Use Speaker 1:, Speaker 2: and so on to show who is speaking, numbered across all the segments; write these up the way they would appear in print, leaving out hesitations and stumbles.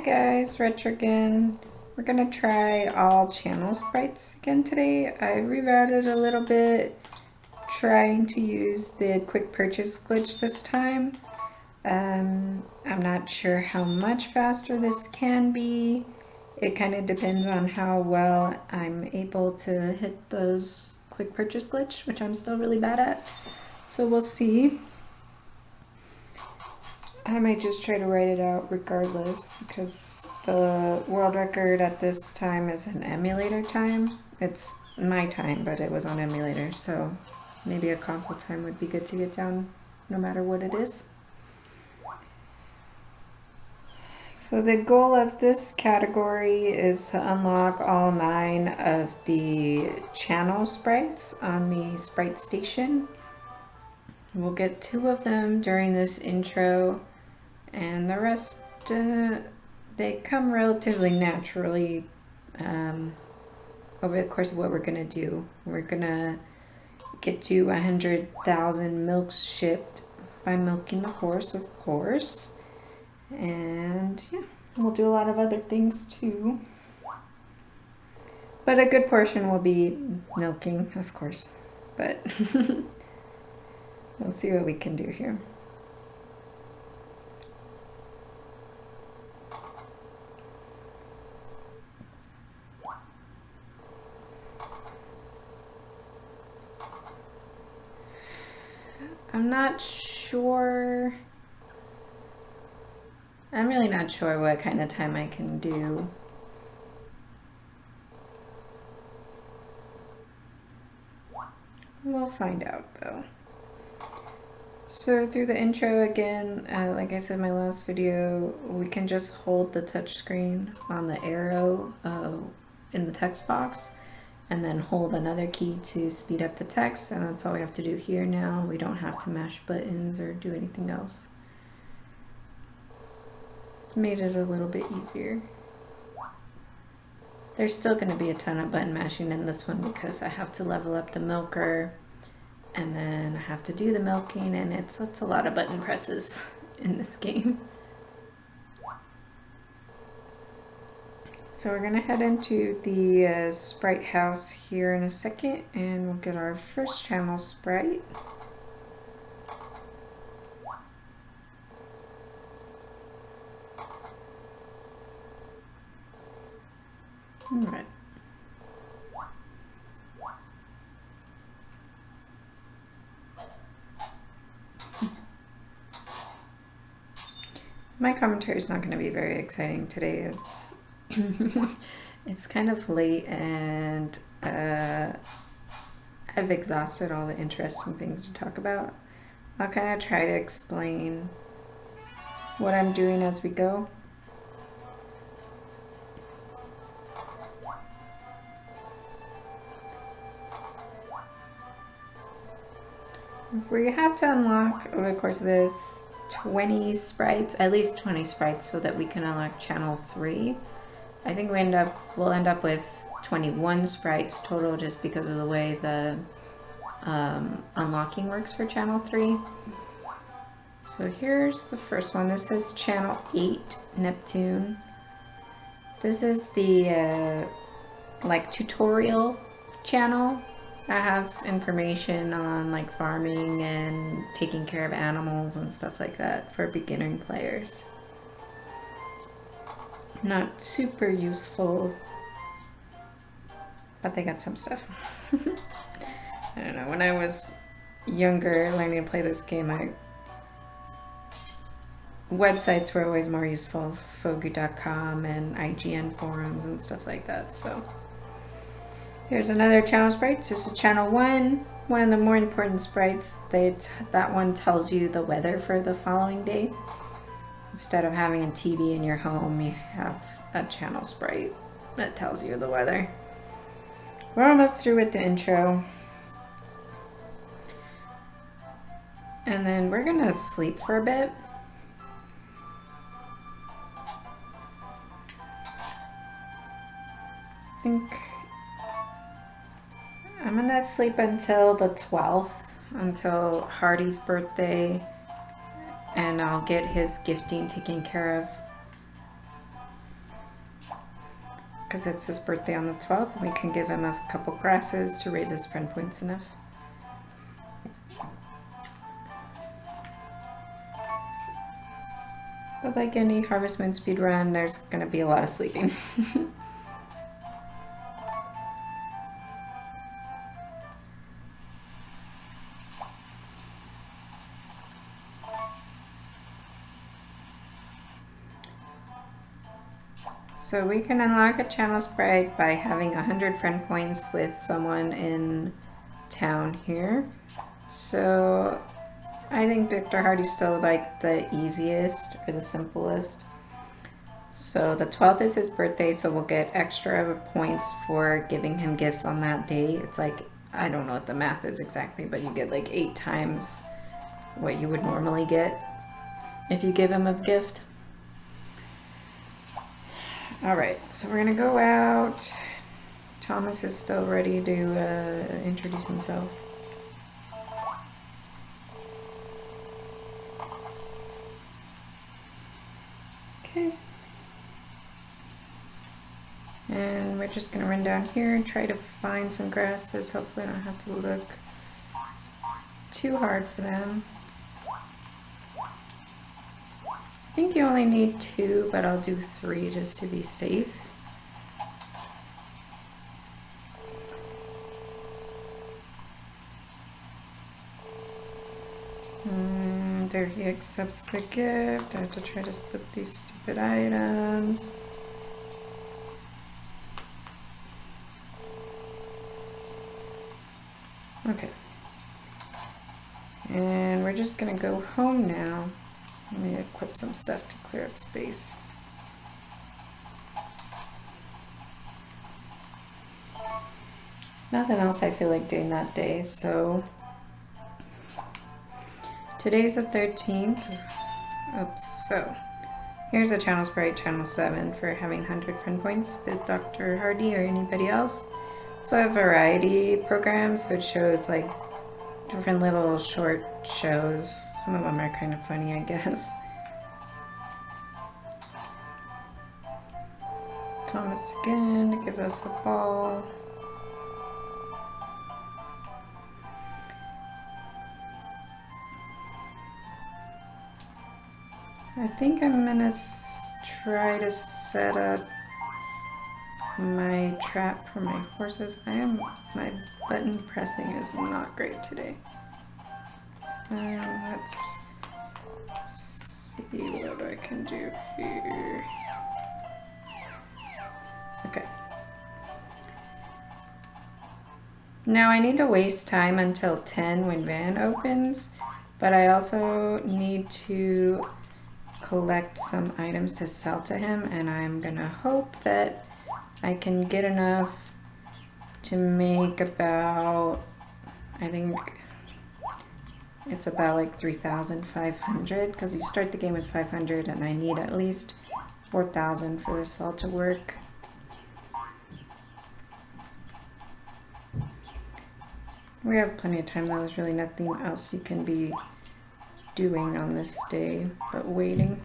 Speaker 1: guys, Retro again. We're gonna try all channel sprites again today. I rerouted a little bit, trying to use the quick purchase glitch this time. I'm not sure how much faster this can be. It kind of depends on how well I'm able to hit those quick purchase glitch, which I'm still really bad at. So we'll see. I might just try to write it out regardless because the world record at this time is an emulator time. It's my time, but it was on emulator, so maybe a console time would be good to get down no matter what it is. So the goal of this category is to unlock all 9 of the channel sprites on the sprite station. We'll get 2 of them during this intro, and the rest, they come relatively naturally over the course of what we're going to do. We're going to get to 100,000 milks shipped by milking the horse, of course. And yeah, we'll do a lot of other things too. But a good portion will be milking, of course. But we'll see what we can do here. I'm really not sure what kind of time I can do. We'll find out though. So through the intro again, like I said in my last video, we can just hold the touch screen on the arrow in the text box and then hold another key to speed up the text, and that's all we have to do here now. We don't have to mash buttons or do anything else. It's made it a little bit easier. There's still going to be a ton of button mashing in this one because I have to level up the milker and then I have to do the milking, and it's a lot of button presses in this game. So we're going to head into the sprite house here in a second, and we'll get our first channel sprite. All right. My commentary is not going to be very exciting today. It's it's kind of late, and I've exhausted all the interesting things to talk about. I'll kind of try to explain what I'm doing as we go. We have to unlock over the course of this 20 sprites, at least 20 sprites, so that we can unlock channel 3. I think we'll end up with 21 sprites total just because of the way the unlocking works for channel 3. So here's the first one. This is channel 8, Neptune. This is the like tutorial channel that has information on like farming and taking care of animals and stuff like that for beginning players. Not super useful, but they got some stuff. I don't know, when I was younger learning to play this game, websites were always more useful, fogu.com and IGN forums and stuff like that. So here's another channel sprite. This is channel 1, one of the more important sprites. That one tells you the weather for the following day. Instead of having a TV in your home, you have a channel sprite that tells you the weather. We're almost through with the intro. And then we're gonna sleep for a bit. I think I'm gonna sleep until the 12th, until Hardy's birthday, and I'll get his gifting taken care of because it's his birthday on the 12th, and we can give him a couple grasses to raise his friend points enough. But like any Harvest Moon speed run, there's gonna be a lot of sleeping. So we can unlock a channel sprite by having 100 friend points with someone in town here. So I think Victor Hardy's still like the easiest or the simplest. So the 12th is his birthday, so we'll get extra points for giving him gifts on that day. It's like, I don't know what the math is exactly, but you get like 8 times what you would normally get if you give him a gift. All right, so we're gonna go out. Thomas is still ready to introduce himself. Okay. And we're just gonna run down here and try to find some grasses. Hopefully I don't have to look too hard for them. I think you only need 2, but I'll do 3 just to be safe. There he accepts the gift. I have to try to split these stupid items. Okay. And we're just gonna go home now. Let me equip some stuff to clear up space. Nothing else I feel like doing that day, so today's the 13th. Oops, so here's a channel sprite, channel 7, for having 100 friend points with Dr. Hardy or anybody else. So I have variety programs, so it shows like different little short shows. Some of them are kind of funny, I guess. Thomas again to give us a ball. I think I'm gonna try to set up my trap for my horses. My button pressing is not great today. Let's see what I can do here. Okay. Now I need to waste time until 10 when Van opens, but I also need to collect some items to sell to him, and I'm gonna hope that I can get enough to make about, I think it's about like 3,500, because you start the game with 500 and I need at least 4,000 for this all to work. We have plenty of time though. There's really nothing else you can be doing on this day but waiting.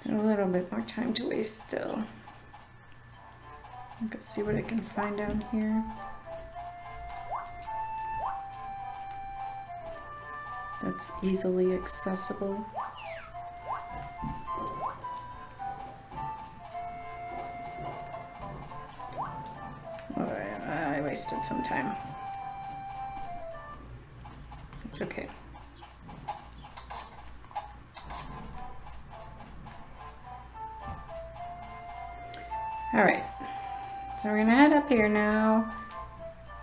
Speaker 1: A little bit more time to waste still. Let's see what I can find down here. That's easily accessible. Alright, I wasted some time. It's okay. Alright, so we're gonna head up here now,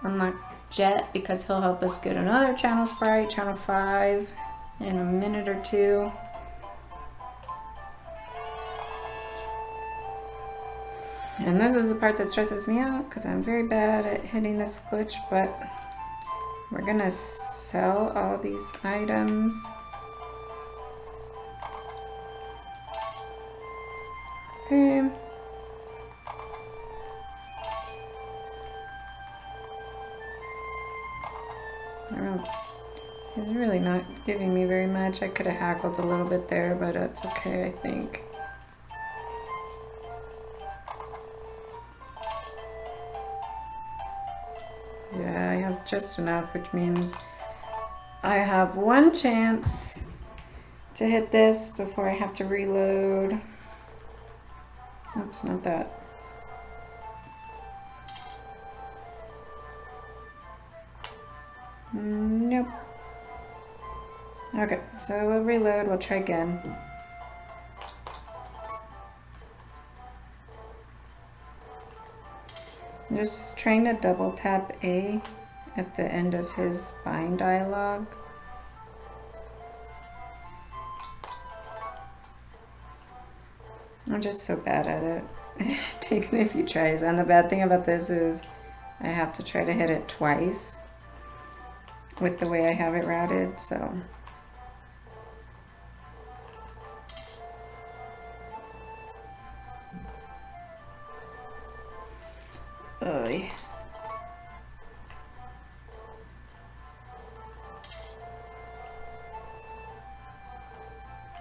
Speaker 1: unlock Jet, because he'll help us get another channel sprite, channel 5, in a minute or 2. And this is the part that stresses me out, because I'm very bad at hitting this glitch, but we're gonna sell all these items. Okay. He's really not giving me very much. I could have haggled a little bit there, but that's okay, I think. Yeah, I have just enough, which means I have one chance to hit this before I have to reload. Oops, not that. Nope. Okay, so we'll reload, we'll try again. I'm just trying to double tap A at the end of his buying dialogue. I'm just so bad at it. It takes me a few tries, and the bad thing about this is I have to try to hit it twice with the way I have it routed, so. Oy.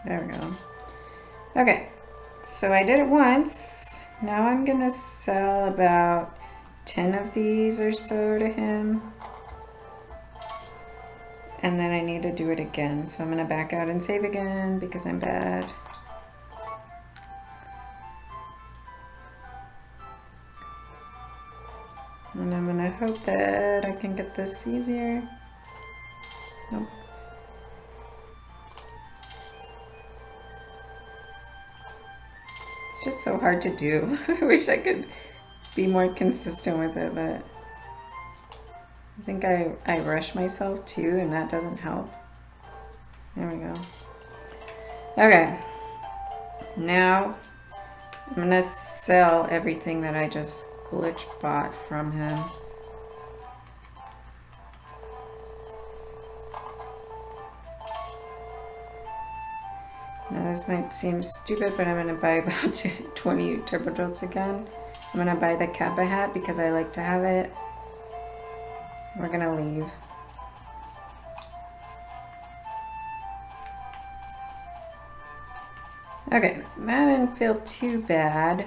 Speaker 1: There we go. Okay, so I did it once. Now I'm gonna sell about 10 of these or so to him. And then I need to do it again. So I'm gonna back out and save again because I'm bad. And I'm gonna hope that I can get this easier. Nope. It's just so hard to do. I wish I could be more consistent with it, but I think I rush myself too, and that doesn't help. There we go. Okay. Now I'm gonna sell everything that I just glitch bought from him. Now this might seem stupid, but I'm gonna buy about 20 turbo jolts again. I'm gonna buy the Kappa hat because I like to have it. We're gonna leave. Okay, that didn't feel too bad.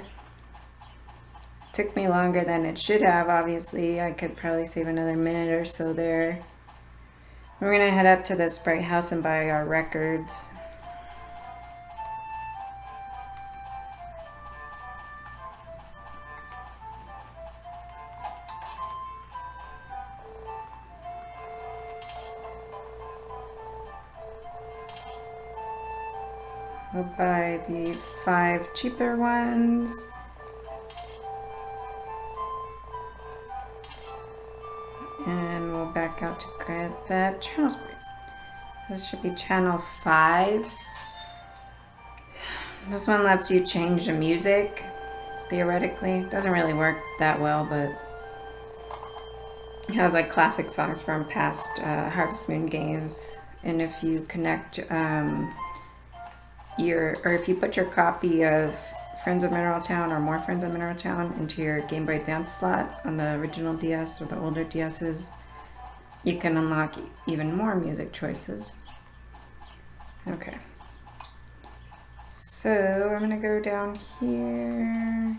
Speaker 1: Took me longer than it should have, obviously. I could probably save another minute or so there. We're gonna head up to the Sprite house and buy our records. We'll buy the 5 cheaper ones. And we'll back out to get that channel sprite. This should be channel 5. This one lets you change the music, theoretically. Doesn't really work that well, but it has like classic songs from past Harvest Moon games. And if you connect if you put your copy of Friends of Mineral Town or more Friends of Mineral Town into your Game Boy Advance slot on the original DS or the older DSs, you can unlock even more music choices. Okay. So I'm gonna go down here.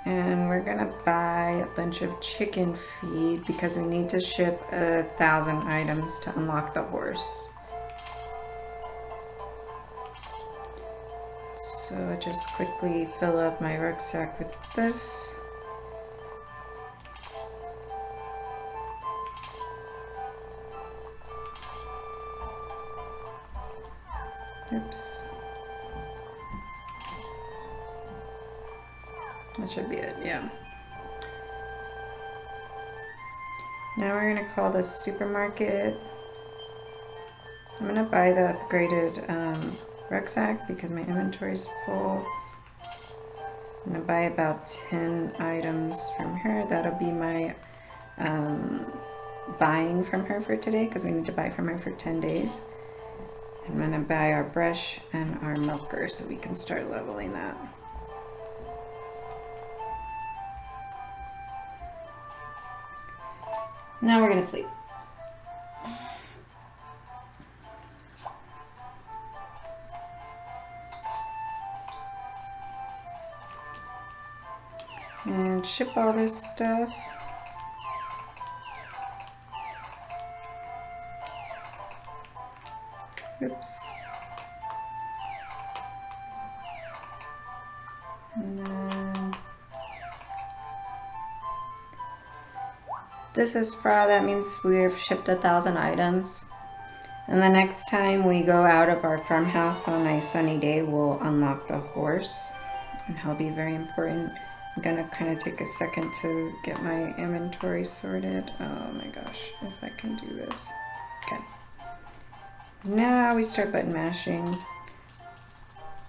Speaker 1: And we're gonna buy a bunch of chicken feed because we need to ship 1,000 items to unlock the horse. So I just quickly fill up my rucksack with this. Oops. That should be it, yeah. Now we're gonna call this supermarket. I'm gonna buy the upgraded rucksack because my inventory is full. I'm gonna buy about 10 items from her. That'll be my buying from her for today because we need to buy from her for 10 days. I'm gonna buy our brush and our milker so we can start leveling that. Now we're gonna sleep. And ship all this stuff. Oops. And then this is FRA, that means we've shipped 1,000 items. And the next time we go out of our farmhouse on a sunny day, we'll unlock the horse. And he'll be very important. I'm gonna kind of take a second to get my inventory sorted. Oh my gosh, if I can do this. Okay. Now we start button mashing.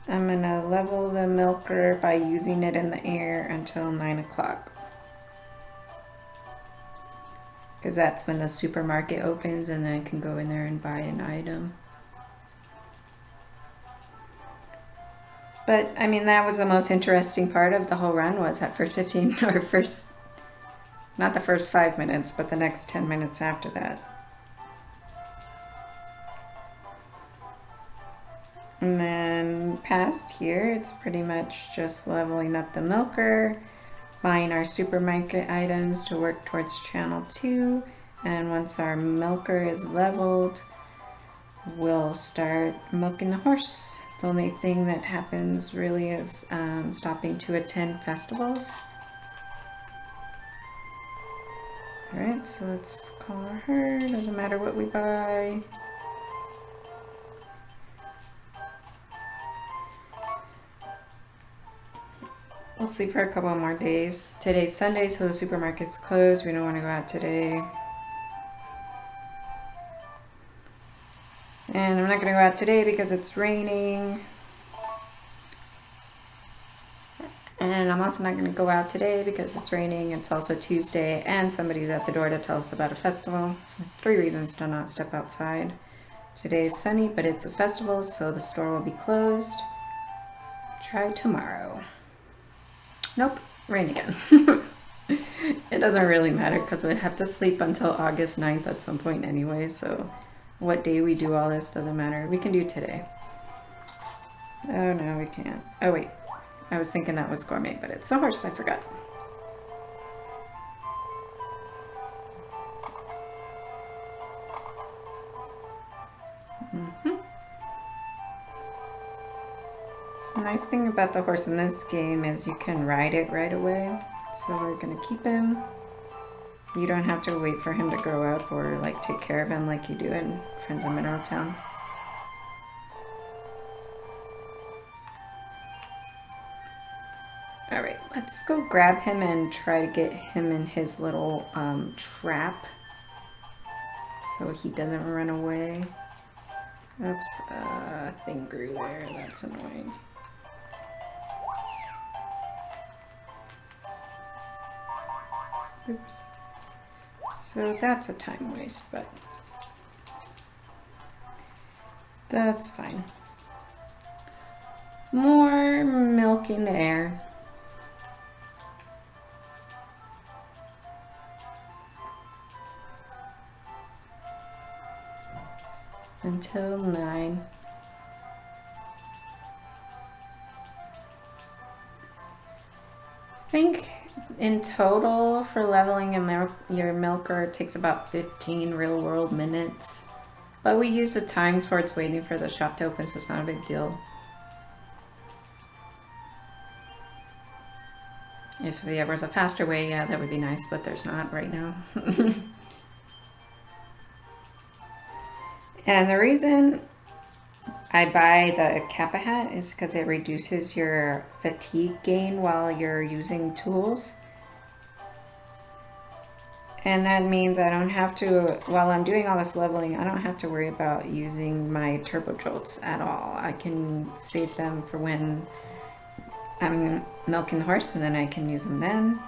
Speaker 1: I'm gonna level the milker by using it in the air until 9 o'clock. Because that's when the supermarket opens and then I can go in there and buy an item. But I mean, that was the most interesting part of the whole run, was that first 15 or first, not the first 5 minutes, but the next 10 minutes after that. And then past here, it's pretty much just leveling up the milker, buying our supermarket items to work towards channel 2. And once our milker is leveled, we'll start milking the horse. The only thing that happens really is stopping to attend festivals. Alright, so let's call her. Doesn't matter what we buy. We'll sleep for a couple more days. Today's Sunday, so the supermarket's closed. We don't want to go out today. And I'm not going to go out today because it's raining. And I'm also not going to go out today because it's raining. It's also Tuesday and somebody's at the door to tell us about a festival. So 3 reasons to not step outside. Today is sunny, but it's a festival, so the store will be closed. Try tomorrow. Nope, rain again. It doesn't really matter because we have to sleep until August 9th at some point anyway, so what day we do all this doesn't matter. We can do today. Oh no, we can't. Oh wait, I was thinking that was gourmet, but it's a horse, I forgot. The nice thing about the horse in this game is you can ride it right away. So we're gonna keep him. You don't have to wait for him to grow up or like take care of him like you do in Friends of Mineral Town. Alright, let's go grab him and try to get him in his little trap so he doesn't run away. Oops, thing grew there, that's annoying. Oops. So that's a time waste, but that's fine. More milk in the air. Until 9. I think in total for leveling your milker it takes about 15 real world minutes. But we used the time towards waiting for the shop to open, so it's not a big deal. If there was a faster way, yeah, that would be nice, but there's not right now. And the reason I buy the Kappa hat is because it reduces your fatigue gain while you're using tools. And that means I don't have to, while I'm doing all this leveling, I don't have to worry about using my turbo jolts at all. I can save them for when I'm milking the horse, and then I can use them then.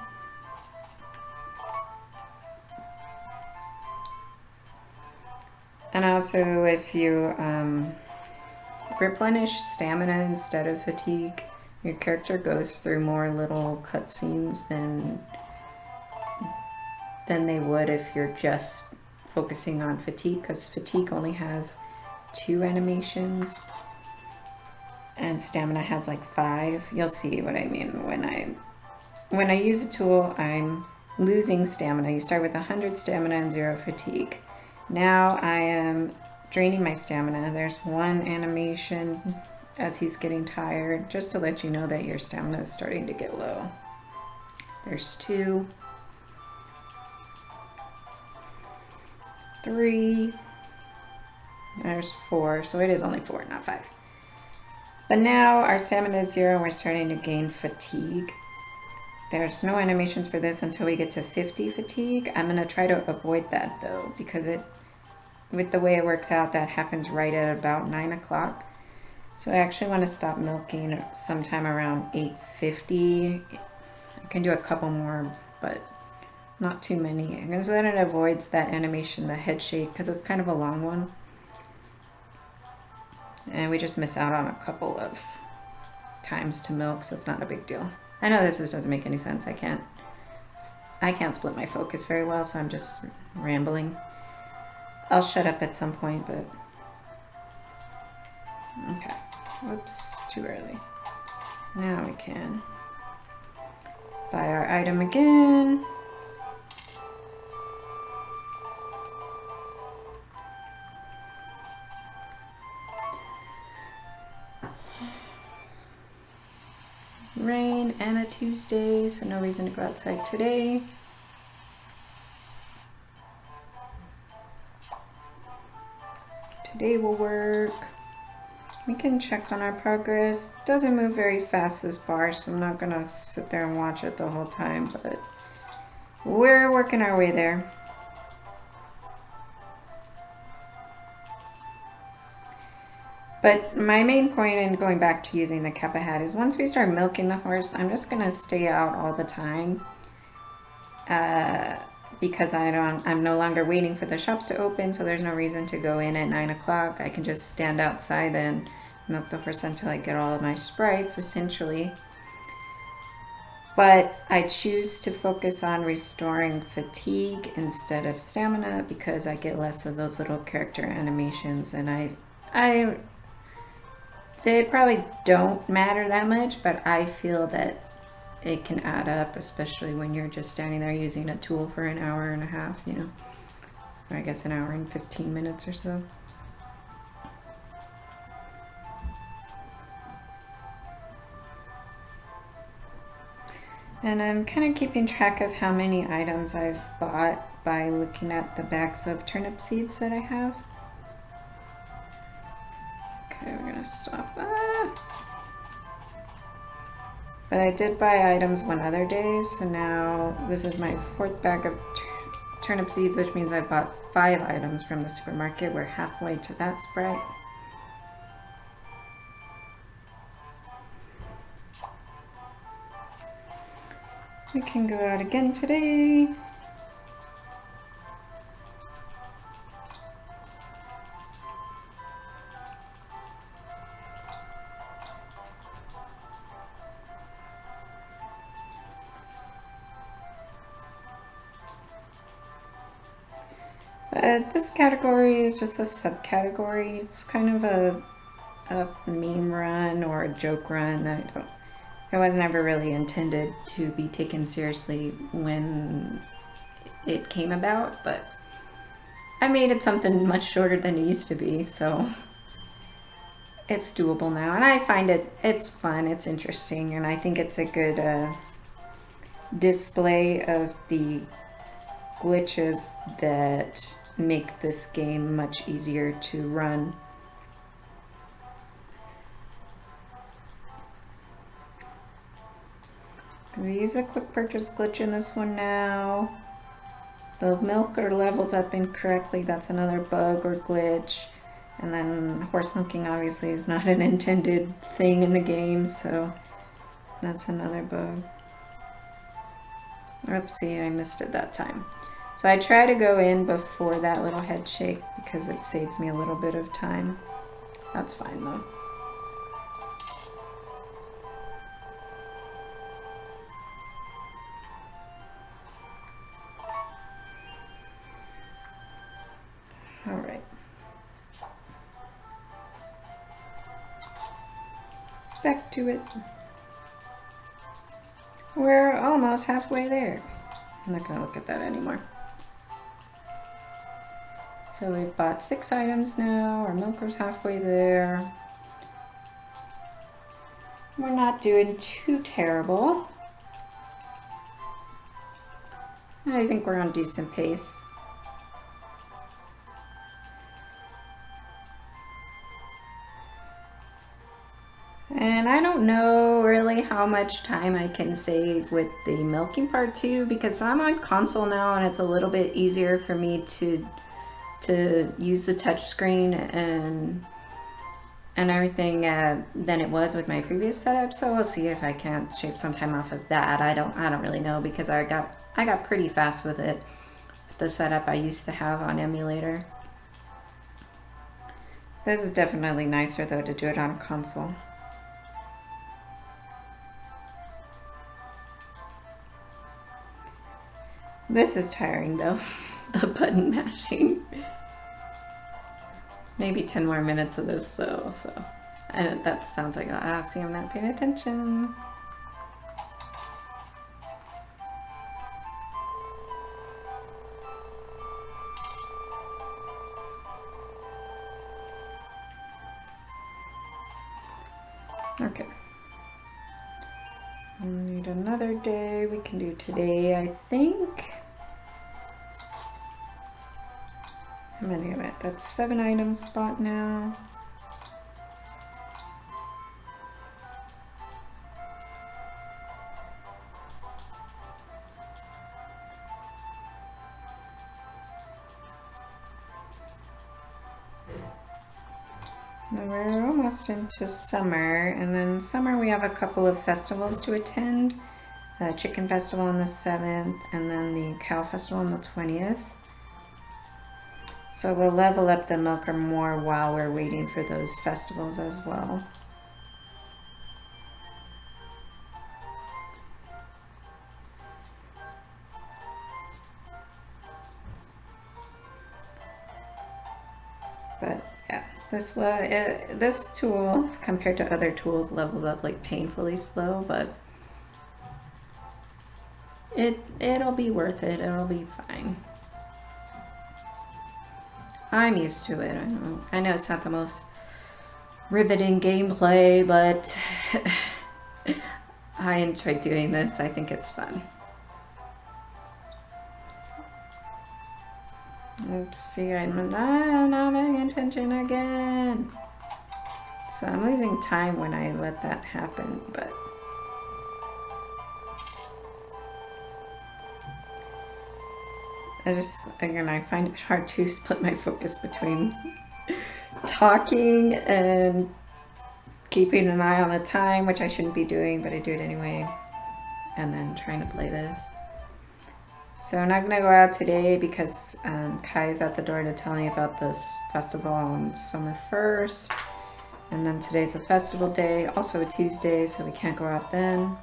Speaker 1: And also, if you replenish stamina instead of fatigue, your character goes through more little cutscenes than than they would if you're just focusing on fatigue, because fatigue only has 2 animations and stamina has like 5. You'll see what I mean when I use a tool. I'm losing stamina. You start with 100 stamina and 0 fatigue. Now I am draining my stamina. There's 1 animation as he's getting tired, just to let you know that your stamina is starting to get low. There's 2, 3, there's 4, so it is only 4, not 5. But now our stamina is 0 and we're starting to gain fatigue. There's no animations for this until we get to 50 fatigue. I'm gonna try to avoid that though, because with the way it works out, that happens right at about 9 o'clock. So I actually want to stop milking sometime around 8:50. I can do a couple more, but not too many. And so then it avoids that animation, the head shake, because it's kind of a long one. And we just miss out on a couple of times to milk, so it's not a big deal. I know this doesn't make any sense. I can't split my focus very well, so I'm just rambling. I'll shut up at some point, but okay. Whoops, too early. Now we can buy our item again. Rain and a Tuesday, so no reason to go outside today. Today will work. We can check on our progress. Doesn't move very fast, this bar, so I'm not gonna sit there and watch it the whole time, but we're working our way there. But my main point in going back to using the Kappa hat is once we start milking the horse, I'm just gonna stay out all the time because I'm no longer waiting for the shops to open, so there's no reason to go in at 9 o'clock. I can just stand outside and milk the horse until I get all of my sprites, essentially. But I choose to focus on restoring fatigue instead of stamina because I get less of those little character animations, and they probably don't matter that much, but I feel that it can add up, especially when you're just standing there using a tool for an hour and a half, you know, or I guess an hour and 15 minutes or so. And I'm kind of keeping track of how many items I've bought by looking at the bags of turnip seeds that I have. Okay, we're gonna stop. But I did buy items one other day, so now this is my 4th bag of turnip seeds, which means I bought 5 items from the supermarket. We're halfway to that Sprite. We can go out again today. This category is just a subcategory. It's kind of a meme run or a joke run. It was never really intended to be taken seriously when it came about, but I made it something much shorter than it used to be, so it's doable now. And I find it's fun, it's interesting, and I think it's a good display of the glitches that make this game much easier to run. We use a quick purchase glitch in this one now. The milker levels up incorrectly, that's another bug or glitch. And then horse milking obviously is not an intended thing in the game, so that's another bug. Oopsie, I missed it that time. So I try to go in before that little head shake because it saves me a little bit of time. That's fine though. All right. Back to it. We're almost halfway there. I'm not gonna look at that anymore. So we've bought 6 items now. Our milker's halfway there. We're not doing too terrible. I think we're on a decent pace. And I don't know really how much time I can save with the milking part too, because I'm on console now and it's a little bit easier for me to use the touch screen and everything than it was with my previous setup. So we'll see if I can't shave some time off of that. I don't really know, because I got pretty fast with it, the setup I used to have on emulator. This is definitely nicer though to do it on console. This is tiring though, the button mashing. Maybe 10 more minutes of this though, so. And that sounds like, see, I'm not paying attention. Okay. We need another day. We can do today, I think. How many of it? That's 7 items bought now. Now we're almost into summer, and then summer we have a couple of festivals to attend. The Chicken Festival on the 7th, and then the Cow Festival on the 20th. So we'll level up the milker more while we're waiting for those festivals as well. But yeah, this tool compared to other tools levels up like painfully slow, but it'll be worth it. It'll be fine. I'm used to it. I know it's not the most riveting gameplay, but I enjoy doing this. I think it's fun. Oopsie, I'm not paying attention again. So I'm losing time when I let that happen, but I find it hard to split my focus between talking and keeping an eye on the time, which I shouldn't be doing, but I do it anyway, and then trying to play this. So I'm not gonna go out today because Kai's at the door to tell me about this festival on summer 1st, and then today's a festival day, also a Tuesday, so we can't go out then.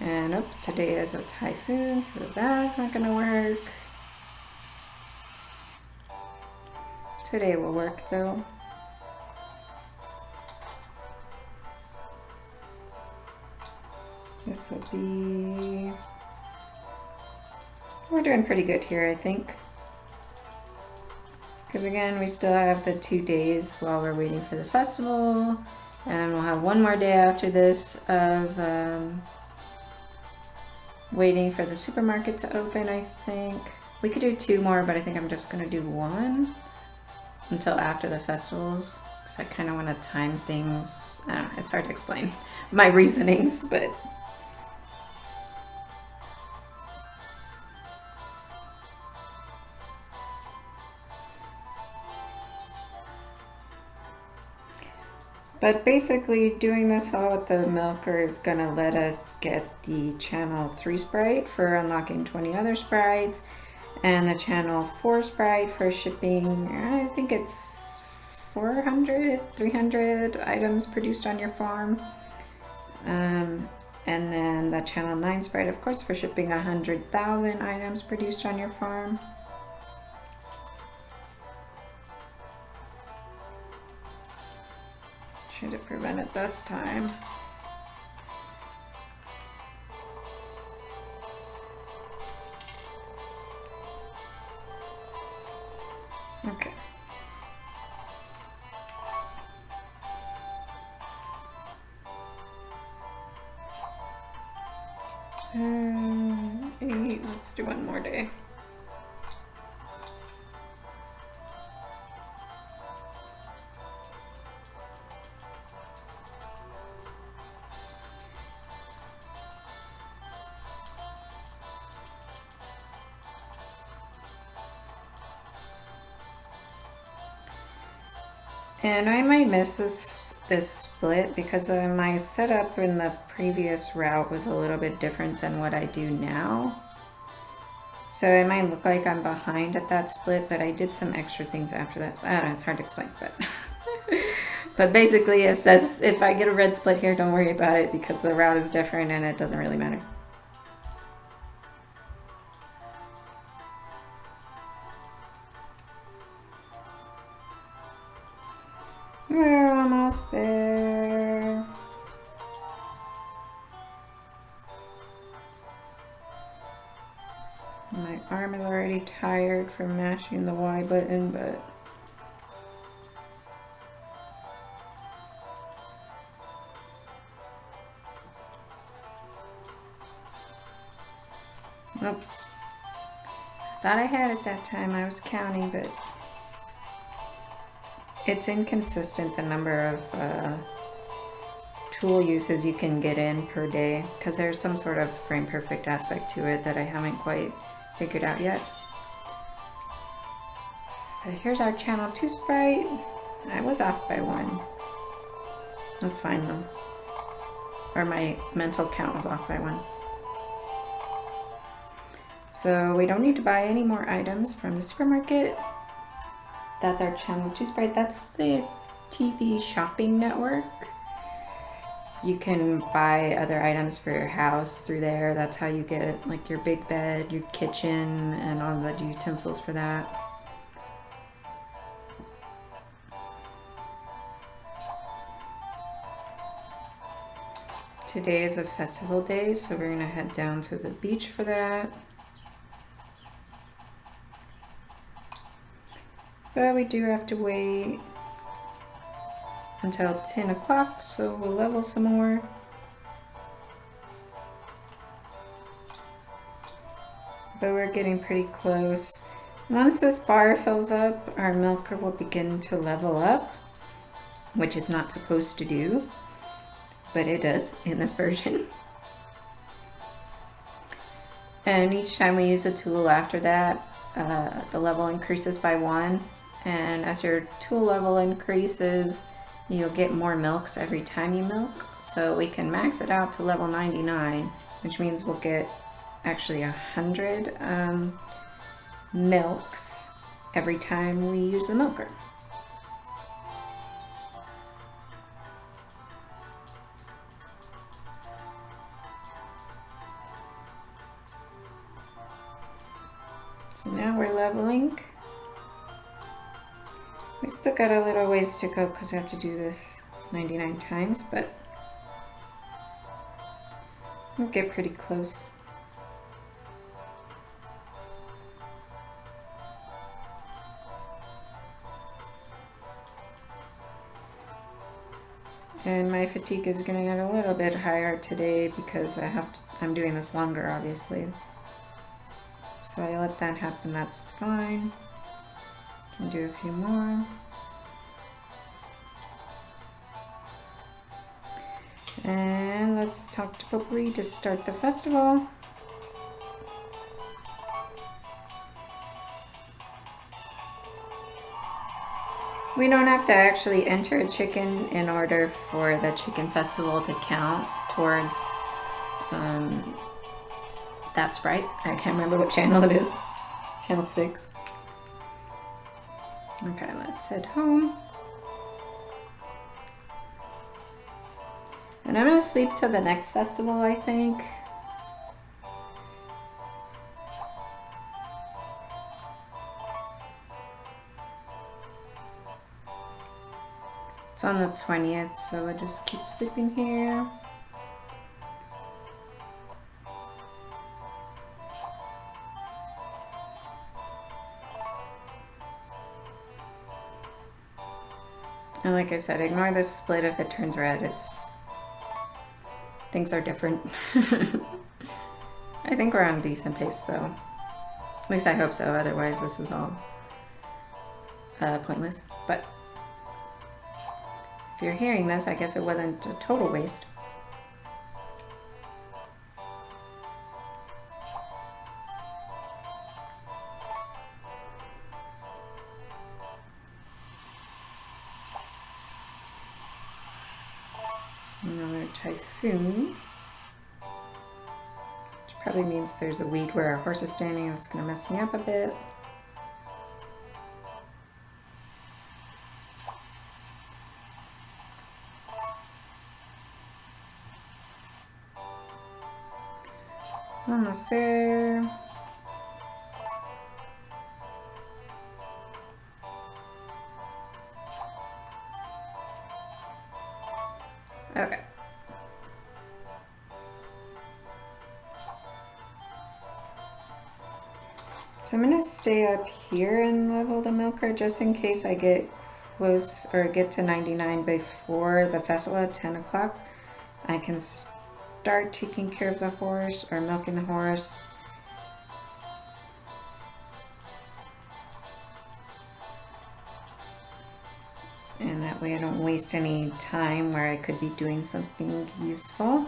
Speaker 1: And today is a typhoon, so that's not gonna work. Today will work though. This will be... We're doing pretty good here, I think. Because again, we still have the 2 days while we're waiting for the festival. And we'll have 1 more day after this of waiting for the supermarket to open, I think. We could do 2 more, but I think I'm just going to do 1 until after the festivals. Because I kind of want to time things. I don't know, it's hard to explain my reasonings, but... But basically doing this all with the milker is gonna let us get the channel 3 sprite for unlocking 20 other sprites, and the channel 4 sprite for shipping, I think it's 400, 300 items produced on your farm. And And then the channel 9 Sprite, of course, for shipping 100,000 items produced on your farm. Should have prevented this time. Okay. Let's do one more day. And I might miss this split because my setup in the previous route was a little bit different than what I do now. So it might look like I'm behind at that split, but I did some extra things after that. I don't know, it's hard to explain, but but basically if I get a red split here, don't worry about it because the route is different and it doesn't really matter. We're almost there. My arm is already tired from mashing the Y button, but oops. Thought I had it that time. I was counting, but it's inconsistent the number of tool uses you can get in per day because there's some sort of frame perfect aspect to it that I haven't quite figured out yet. But here's our channel 2 Sprite. I was off by 1. That's fine though. Or my mental count was off by 1. So we don't need to buy any more items from the supermarket. That's our channel 2 Sprite. That's the TV shopping network. You can buy other items for your house through there. That's how you get like your big bed, your kitchen, and all the utensils for that. Today is a festival day, so we're gonna head down to the beach for that. But we do have to wait until 10 o'clock, so we'll level some more. But we're getting pretty close. Once this bar fills up, our milker will begin to level up, which it's not supposed to do, but it does in this version. And each time we use a tool after that, the level increases by 1. And as your tool level increases, you'll get more milks every time you milk. So we can max it out to level 99, which means we'll get actually 100 milks every time we use the milker. So now we're leveling. We still got a little ways to go because we have to do this 99 times, but we'll get pretty close. And my fatigue is going to get a little bit higher today because I'm doing this longer, obviously. So I let that happen, that's fine. Can do a few more. And let's talk to Potpourri to start the festival. We don't have to actually enter a chicken in order for the chicken festival to count towards that Sprite. I can't remember what channel it is. Channel 6. Okay, let's head home. And I'm gonna sleep till the next festival, I think. It's on the 20th, so I'll just keep sleeping here. And like I said, ignore this split if it turns red. Things are different. I think we're on a decent pace though. At least I hope so, otherwise this is all pointless. But if you're hearing this, I guess it wasn't a total waste. Another typhoon. Which probably means there's a weed where our horse is standing. That's going to mess me up a bit. Almost there. Okay. So I'm gonna stay up here and level the milker just in case I get close or get to 99 before the festival at 10 o'clock. I can start taking care of the horse or milking the horse. And that way I don't waste any time where I could be doing something useful.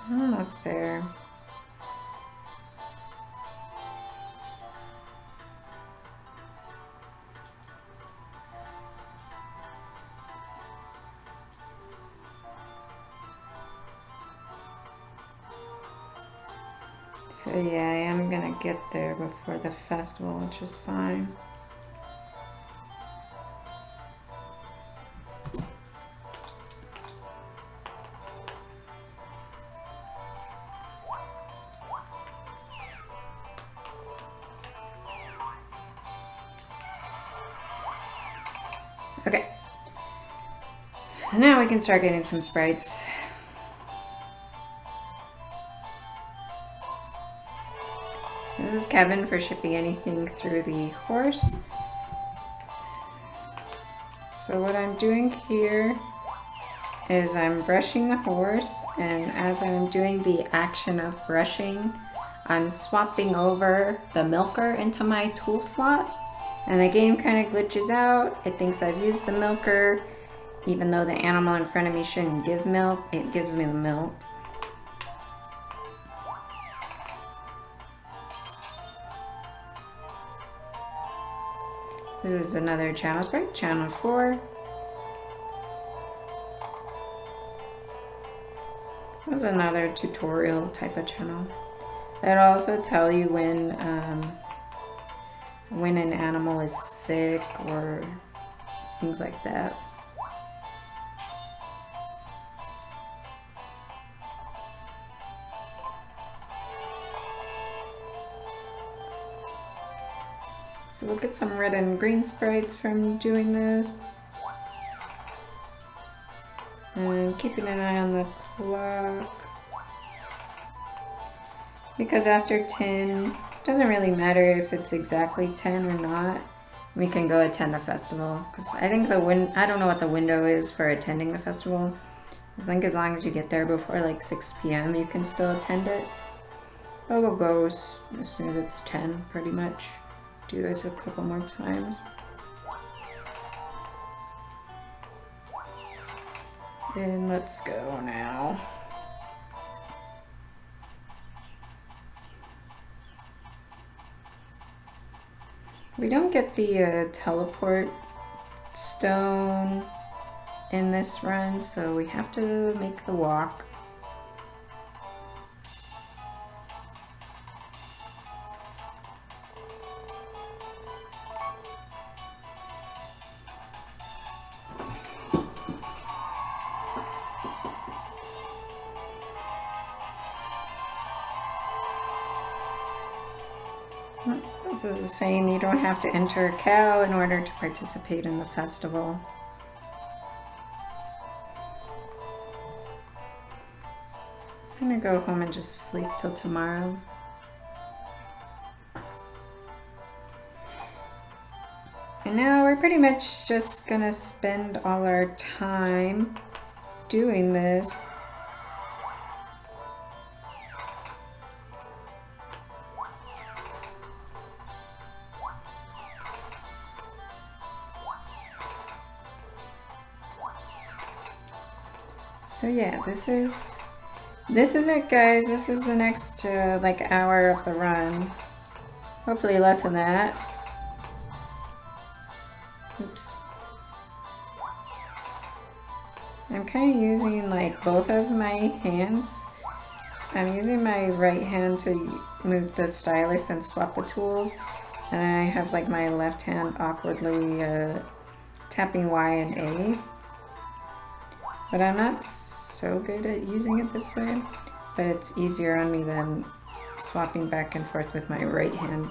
Speaker 1: Almost there. So yeah, I am gonna get there before the festival, which is fine. Okay, so now we can start getting some sprites. This is Kevin for shipping anything through the horse. So what I'm doing here is I'm brushing the horse, and as I'm doing the action of brushing, I'm swapping over the milker into my tool slot. And the game kind of glitches out. It thinks I've used the milker. Even though the animal in front of me shouldn't give milk, it gives me the milk. This is another channel sprite, channel 4. That's another tutorial type of channel. It'll also tell you when an animal is sick or things like that. So we'll get some red and green sprites from doing this. And keeping an eye on the clock. Because after 10, doesn't really matter if it's exactly 10 or not. We can go attend the festival. Because I think I don't know what the window is for attending the festival. I think as long as you get there before like 6 p.m. you can still attend it. But we'll go as soon as it's 10 pretty much. Do this a couple more times. And let's go now. We don't get the teleport stone in this run, so we have to make the walk. This is a saying, you don't have to enter a cow in order to participate in the festival. I'm gonna go home and just sleep till tomorrow. And now we're pretty much just gonna spend all our time doing this. So yeah, this is it, guys. This is the next like hour of the run. Hopefully less than that. Oops. I'm kind of using like both of my hands. I'm using my right hand to move the stylus and swap the tools. And then I have like my left hand awkwardly tapping Y and A. But I'm not so good at using it this way. But it's easier on me than swapping back and forth with my right hand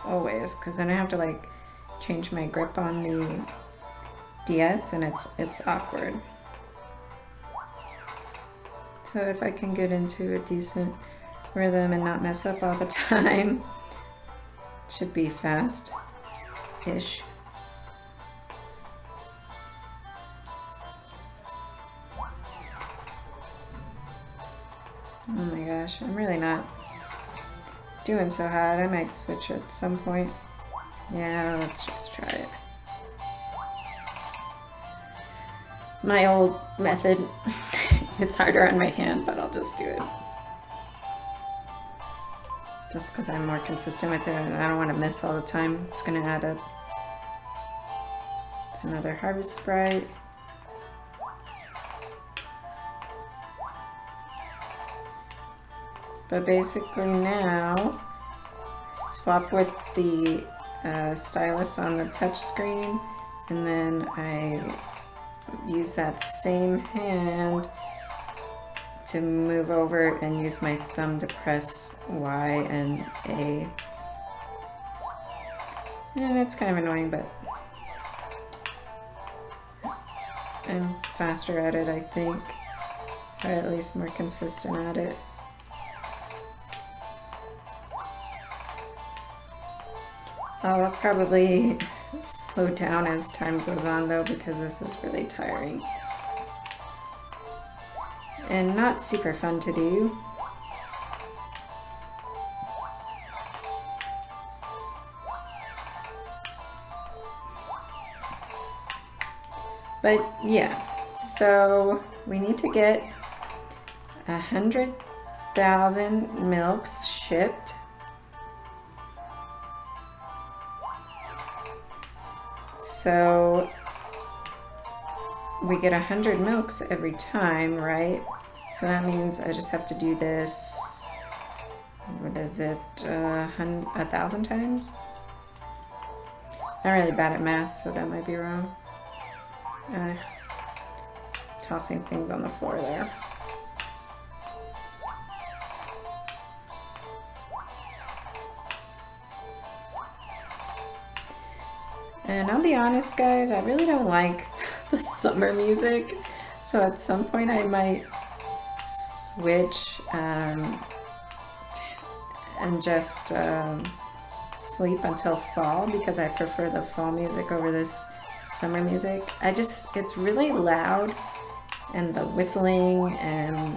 Speaker 1: always. Because then I have to like change my grip on the DS and it's awkward. So if I can get into a decent rhythm and not mess up all the time, it should be fast-ish. Oh my gosh, I'm really not doing so hot. I might switch at some point. Yeah, let's just try it. My old method. It's harder on my hand, but I'll just do it. Just because I'm more consistent with it and I don't want to miss all the time. It's going to add up. It's another harvest sprite. But basically now, swap with the stylus on the touch screen, and then I use that same hand to move over and use my thumb to press Y and A. And it's kind of annoying, but I'm faster at it, I think, or at least more consistent at it. I'll probably slow down as time goes on though, because this is really tiring. And not super fun to do. But yeah, so we need to get 100,000 milks shipped. So we get 100 milks every time, right? So that means I just have to do this, what is it, 1,000 times? I'm really bad at math, so that might be wrong. Tossing things on the floor there. And I'll be honest, guys, I really don't like the summer music. So at some point I might switch and just sleep until fall, because I prefer the fall music over this summer music. It's really loud, and the whistling, and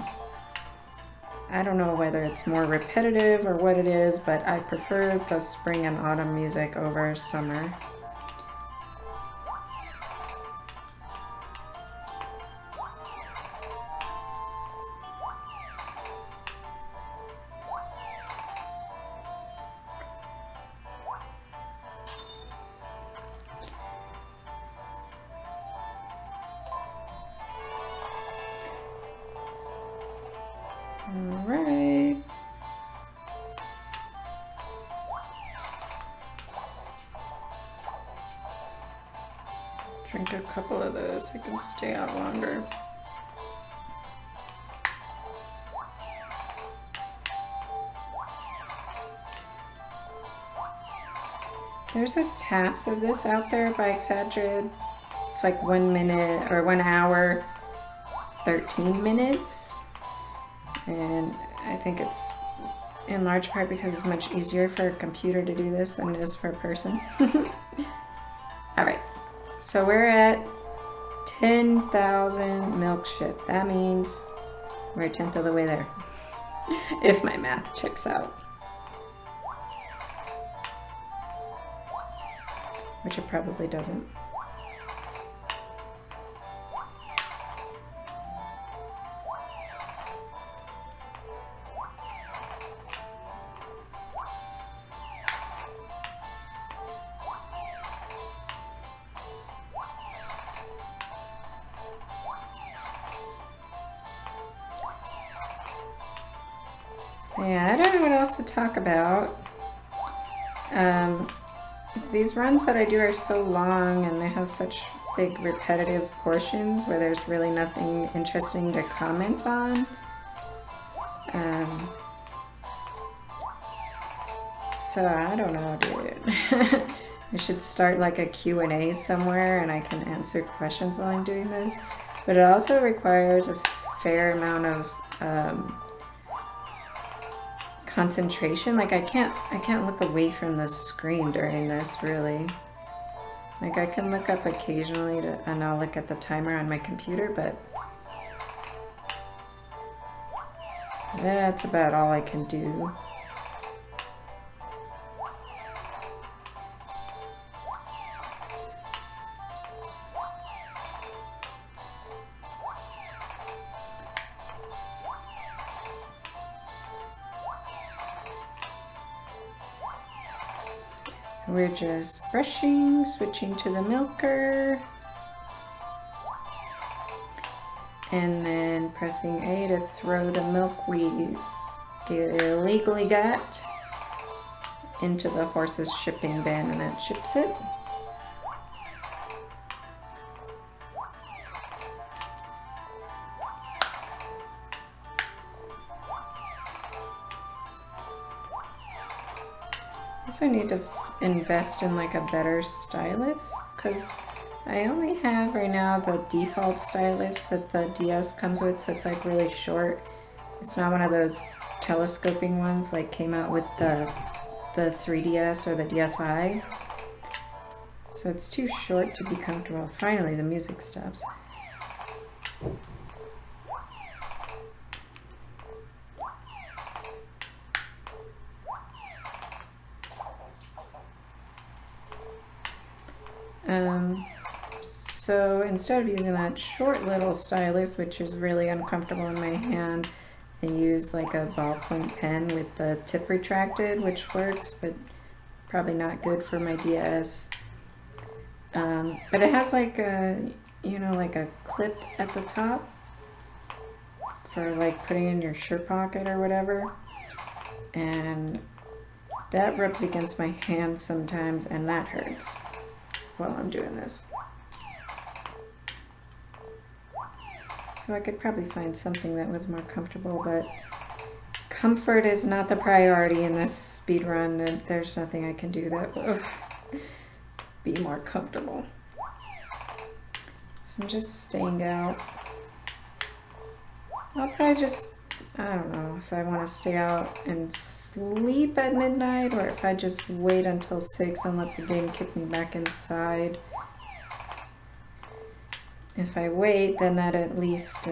Speaker 1: I don't know whether it's more repetitive or what it is, but I prefer the spring and autumn music over summer. Alright. Drink a couple of those so I can stay out longer. There's a task of this out there by Exaggerated. It's like 1 minute or 1 hour, 13 minutes. And I think it's in large part because it's much easier for a computer to do this than it is for a person. All right, so we're at 10,000 milk shipped. That means we're a tenth of the way there, if my math checks out. Which it probably doesn't. Yeah, I don't know what else to talk about. These runs that I do are so long and they have such big repetitive portions where there's really nothing interesting to comment on. So I don't know, dude. I should start like a Q&A somewhere and I can answer questions while I'm doing this. But it also requires a fair amount of concentration. Like I can't look away from the screen during this, really. Like I can look up occasionally and I'll look at the timer on my computer, but that's about all I can do. We're just brushing, switching to the milker, and then pressing A to throw the milk we illegally got into the horse's shipping bin, and that ships it. I need to invest in like a better stylus because I only have right now the default stylus that the DS comes with, so it's like really short. It's not one of those telescoping ones like came out with the 3DS or the DSi. So it's too short to be comfortable. Finally, the music stops. So instead of using that short little stylus, which is really uncomfortable in my hand, I use like a ballpoint pen with the tip retracted, which works, but probably not good for my DS. But it has like a, you know, like a clip at the top for like putting in your shirt pocket or whatever. And that rubs against my hand sometimes, and that hurts while I'm doing this. So I could probably find something that was more comfortable, but comfort is not the priority in this speed run, and there's nothing I can do that will be more comfortable. So I'm just staying out. I'll probably just, I don't know if I want to stay out and sleep at midnight or if I just wait until 6 and let the game kick me back inside. If I wait, then that at least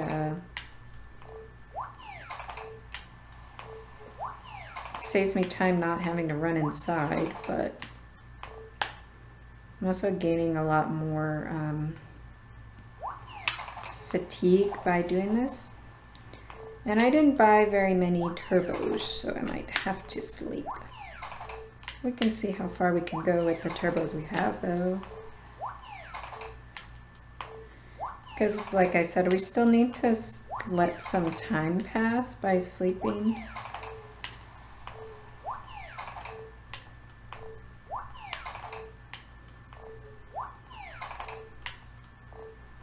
Speaker 1: saves me time not having to run inside, but I'm also gaining a lot more fatigue by doing this. And I didn't buy very many turbos, so I might have to sleep. We can see how far we can go with the turbos we have, though. Because, like I said, we still need to let some time pass by sleeping.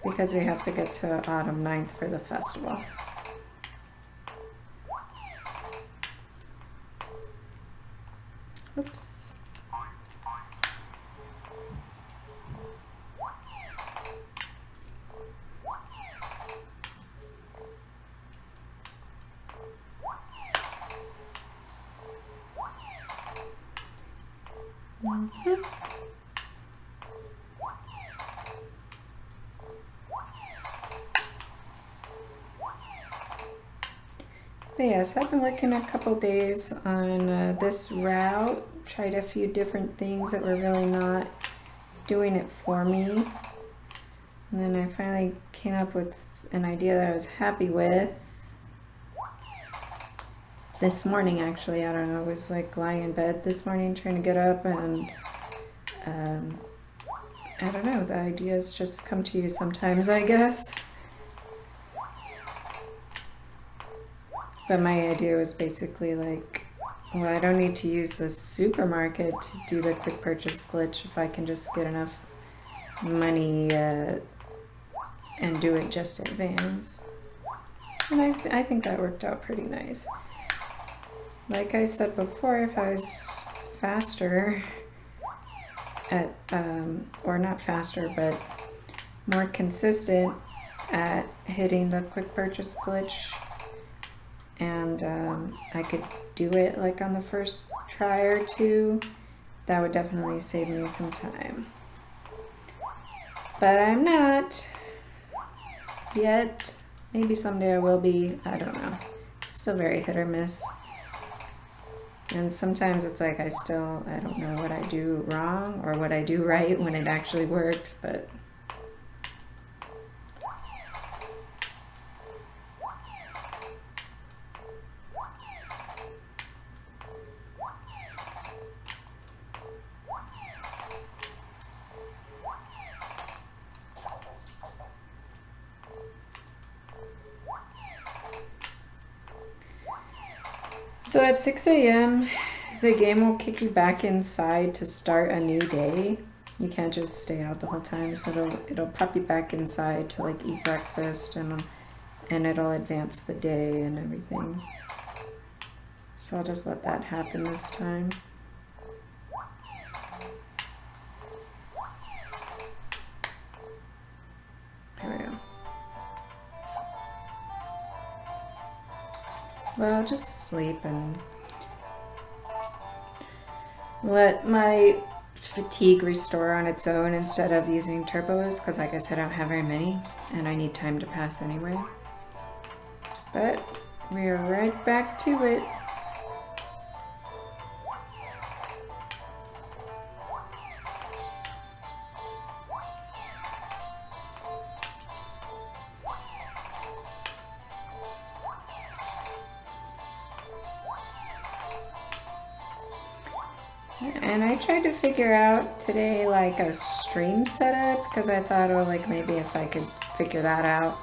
Speaker 1: Because we have to get to autumn 9th for the festival. Oops. But yeah, so I've been working a couple days on this route, tried a few different things that were really not doing it for me. And then I finally came up with an idea that I was happy with. This morning, actually, I don't know, I was like lying in bed this morning trying to get up, and I don't know, the ideas just come to you sometimes, I guess. But my idea was basically like, well, I don't need to use the supermarket to do the quick purchase glitch if I can just get enough money and do it just at Vans. And I think that worked out pretty nice. Like I said before, if I was faster at, or not faster, but more consistent at hitting the quick purchase glitch, and I could do it like on the first try or two, that would definitely save me some time. But I'm not yet. Maybe someday I will be. I don't know. It's still very hit or miss. And sometimes it's like I don't know what I do wrong or what I do right when it actually works, but so at 6 a.m., the game will kick you back inside to start a new day. You can't just stay out the whole time, so it'll pop you back inside to like eat breakfast, and it'll advance the day and everything. So I'll just let that happen this time. There we go. Well, I'll just sleep and let my fatigue restore on its own instead of using turbos, because like I said, I don't have very many and I need time to pass anyway. But we are right back to it. And I tried to figure out today like a stream setup, because I thought, oh, like maybe if I could figure that out,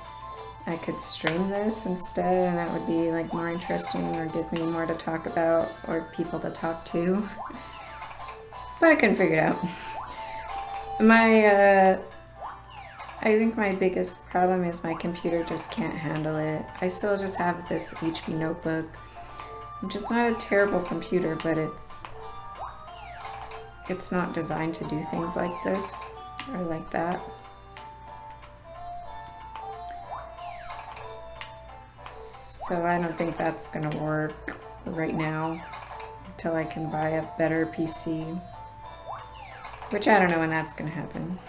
Speaker 1: I could stream this instead, and that would be like more interesting or give me more to talk about or people to talk to. But I couldn't figure it out. I think my biggest problem is my computer just can't handle it. I still just have this HP notebook, which is not a terrible computer, but it's not designed to do things like this or like that. So I don't think that's gonna work right now until I can buy a better PC, which I don't know when that's gonna happen.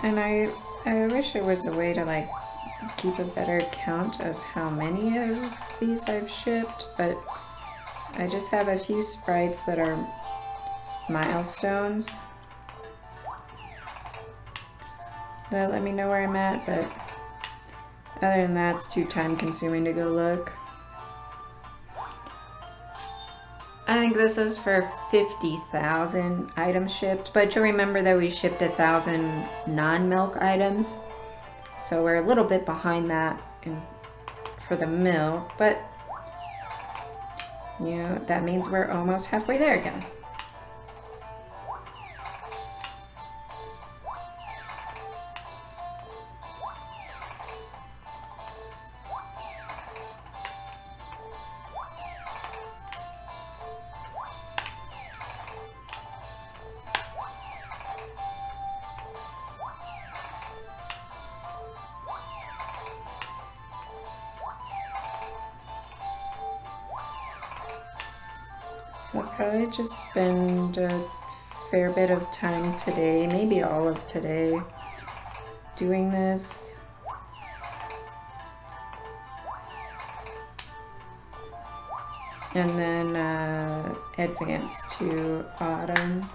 Speaker 1: And I wish there was a way to like keep a better count of how many of these I've shipped, but I just have a few sprites that are milestones that let me know where I'm at, but other than that, it's too time consuming to go look. I think this is for 50,000 items shipped, but you'll remember that we shipped 1,000 non-milk items, so we're a little bit behind that for the milk, but you know, that means we're almost halfway there again. So I'll probably just spend a fair bit of time today, maybe all of today, doing this. And then advance to autumn.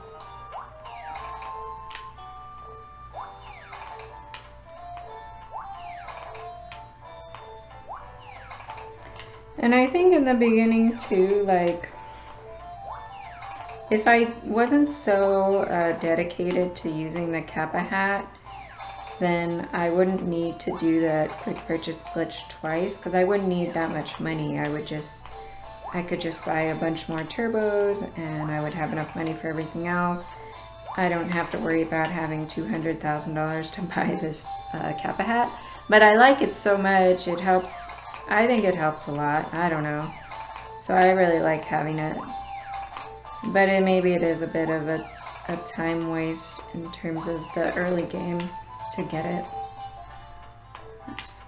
Speaker 1: And I think in the beginning too, like, if I wasn't so dedicated to using the Kappa hat, then I wouldn't need to do that quick purchase glitch twice, because I wouldn't need that much money. I could just buy a bunch more turbos and I would have enough money for everything else. I don't have to worry about having $200,000 to buy this Kappa hat. But I like it so much, it helps. I think it helps a lot. I don't know. So I really like having it. But maybe it is a bit of a time waste in terms of the early game to get it. Oops.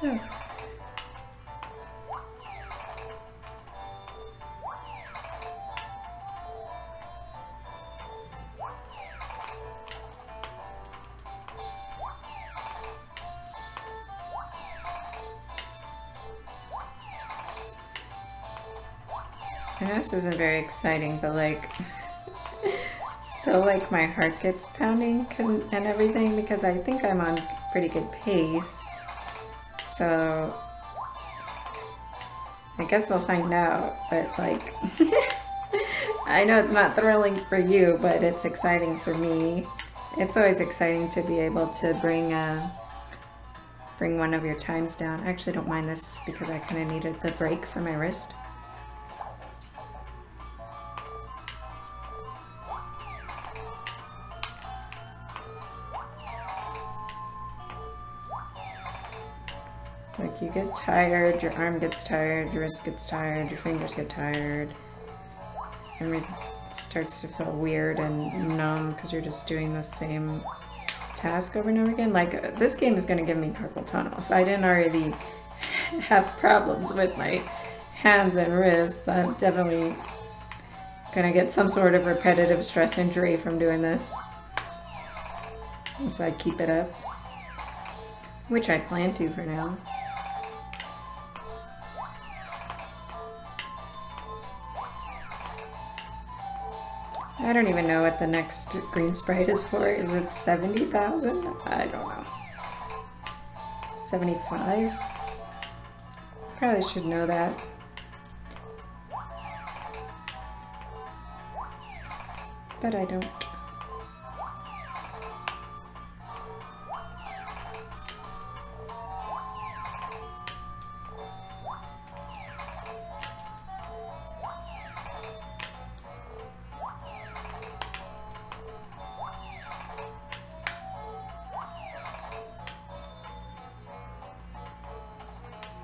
Speaker 1: Oh. I know this isn't very exciting, but like, still like my heart gets pounding and everything because I think I'm on pretty good pace. So I guess we'll find out, but like, I know it's not thrilling for you, but it's exciting for me. It's always exciting to be able to bring one of your times down. I actually don't mind this because I kind of needed the break for my wrist. Like, you get tired, your arm gets tired, your wrist gets tired, your fingers get tired. Everything starts to feel weird and numb because you're just doing the same task over and over again. Like, this game is going to give me carpal tunnel. If I didn't already have problems with my hands and wrists, I'm definitely going to get some sort of repetitive stress injury from doing this. If I keep it up. Which I plan to for now. I don't even know what the next green sprite is for. Is it 70,000? I don't know. 75? Probably should know that. But I don't.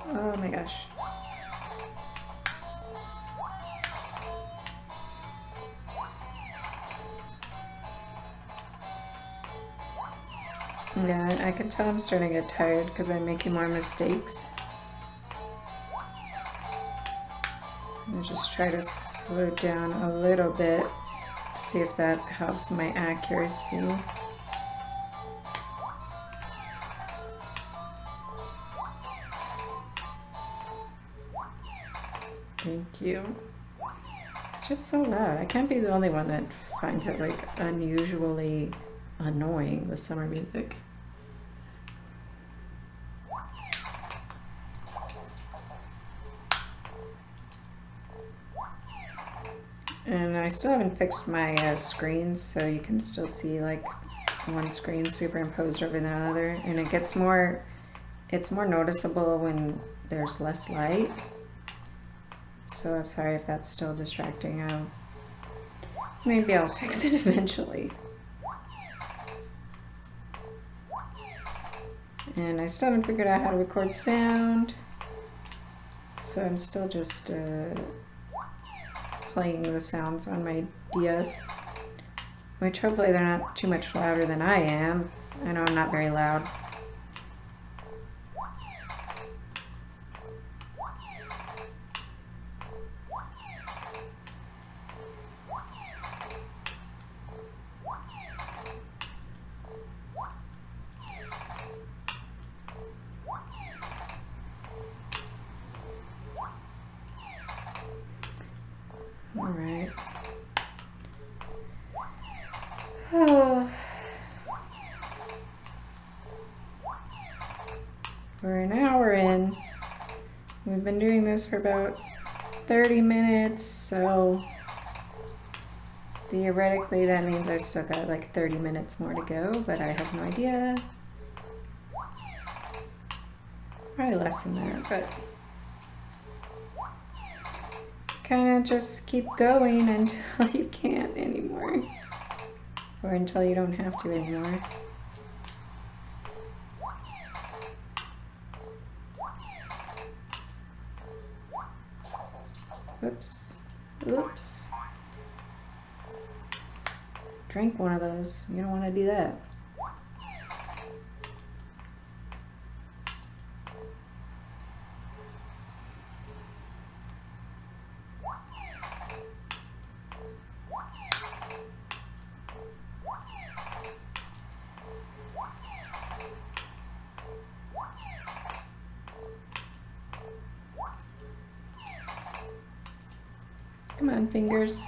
Speaker 1: Oh my gosh. Yeah, I can tell I'm starting to get tired because I'm making more mistakes. I'll just try to slow down a little bit to see if that helps my accuracy. Thank you. It's just so loud. I can't be the only one that finds it like unusually annoying, the summer music. And I still haven't fixed my screens, so you can still see like one screen superimposed over the other, and it gets more, it's more noticeable when there's less light. So sorry if that's still distracting. Maybe I'll fix it eventually. And I still haven't figured out how to record sound. So I'm still just playing the sounds on my DS, which hopefully they're not too much louder than I am. I know I'm not very loud. All right. Oh. We're an hour in. We've been doing this for about 30 minutes, so theoretically that means I still got like 30 minutes more to go, but I have no idea. Probably less than that, but kind of just keep going until you can't anymore, or until you don't have to anymore. Oops. Oops. Drink one of those. You don't want to do that. Come on, fingers.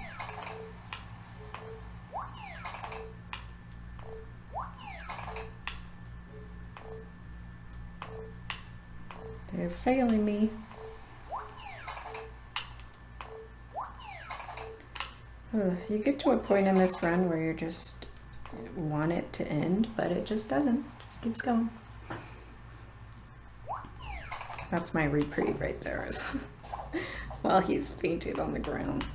Speaker 1: They're failing me. Ugh, you get to a point in this run where you just want it to end, but it just doesn't. It just keeps going. That's my reprieve right there. While he's fainted on the ground.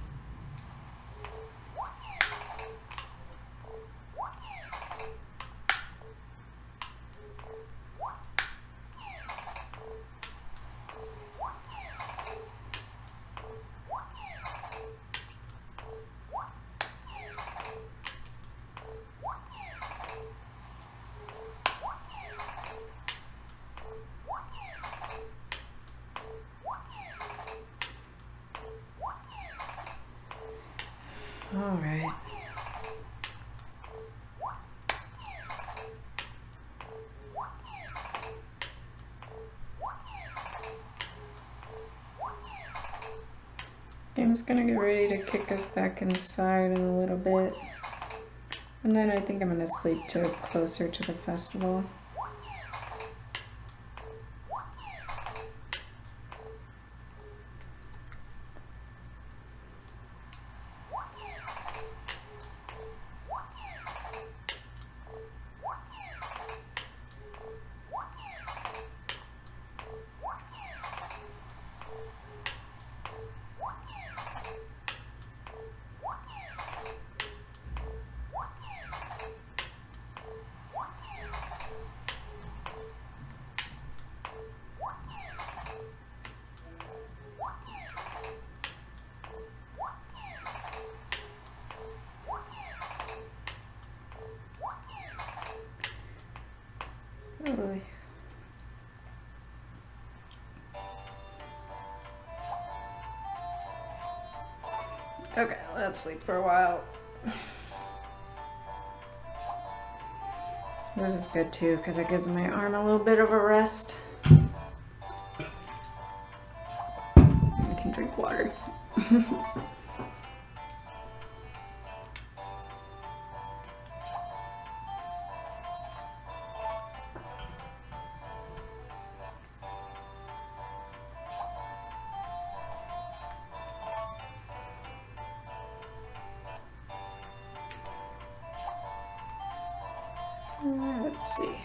Speaker 1: All right. I'm just gonna get ready to kick us back inside in a little bit. And then I think I'm gonna sleep to closer to the festival. Oh. Okay, let's sleep for a while. This is good too, because it gives my arm a little bit of a rest. I can drink water. Let's see.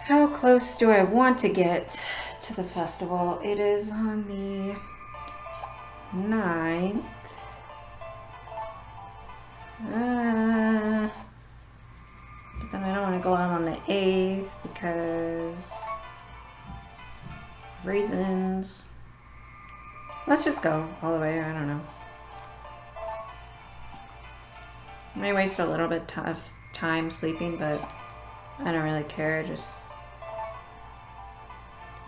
Speaker 1: How close do I want to get to the festival? It is on the 9th. But then I don't want to go out on the 8th because of reasons. Let's just go all the way, I don't know. I may waste a little bit of time sleeping, but I don't really care. I just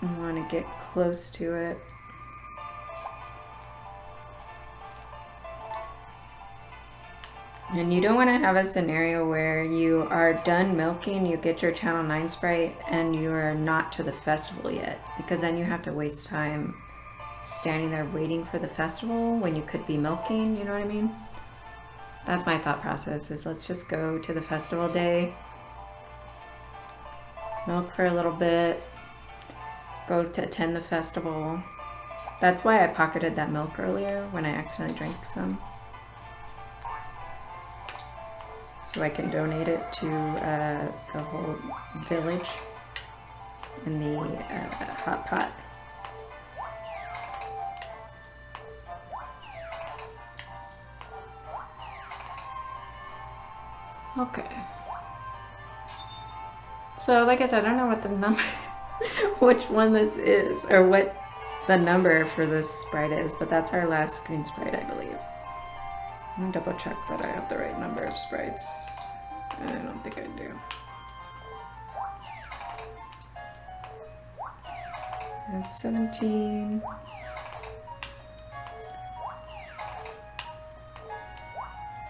Speaker 1: want to get close to it. And you don't want to have a scenario where you are done milking, you get your channel 9 Sprite, and you are not to the festival yet. Because then you have to waste time standing there waiting for the festival when you could be milking, you know what I mean? That's my thought process, is let's just go to the festival day, milk for a little bit, go to attend the festival. That's why I pocketed that milk earlier when I accidentally drank some. So I can donate it to the whole village in the hot pot. Okay. So like I said, I don't know what the number, which one this is, or what the number for this Sprite is, but that's our last green Sprite, I believe. I'm gonna double check that I have the right number of Sprites. I don't think I do. That's 17.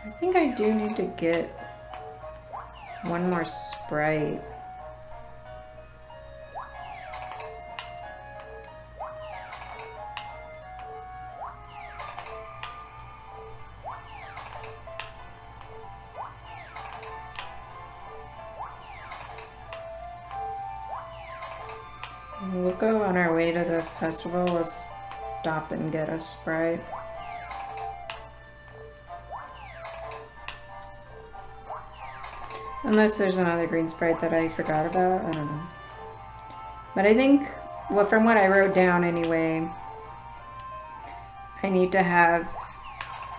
Speaker 1: I think I do need to get one more Sprite. We'll go on our way to the festival. We'll stop and get a Sprite. Unless there's another green Sprite that I forgot about, I don't know. But I think, well, from what I wrote down anyway, I need to have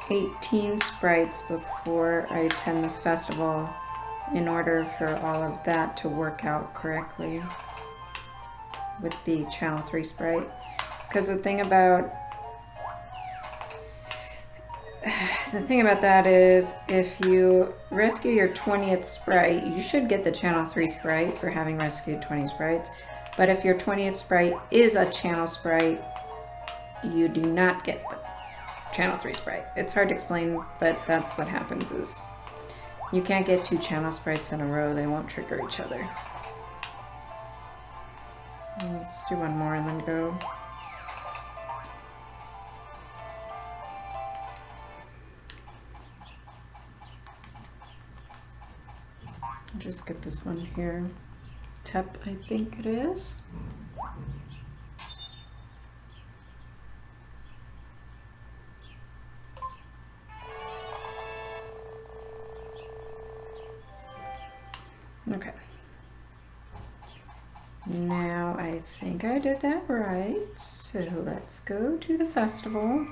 Speaker 1: 18 Sprites before I attend the festival in order for all of that to work out correctly with the channel 3 Sprite. Because the thing about that is, if you rescue your 20th Sprite, you should get the channel 3 Sprite for having rescued 20 Sprites. But if your 20th Sprite is a channel Sprite, you do not get the channel 3 Sprite. It's hard to explain, but that's what happens, is you can't get 2 channel Sprites in a row. They won't trigger each other. Let's do one more and then go. I'll just get this one here. Tep, I think it is. Okay. Now I think I did that right, so let's go to the festival.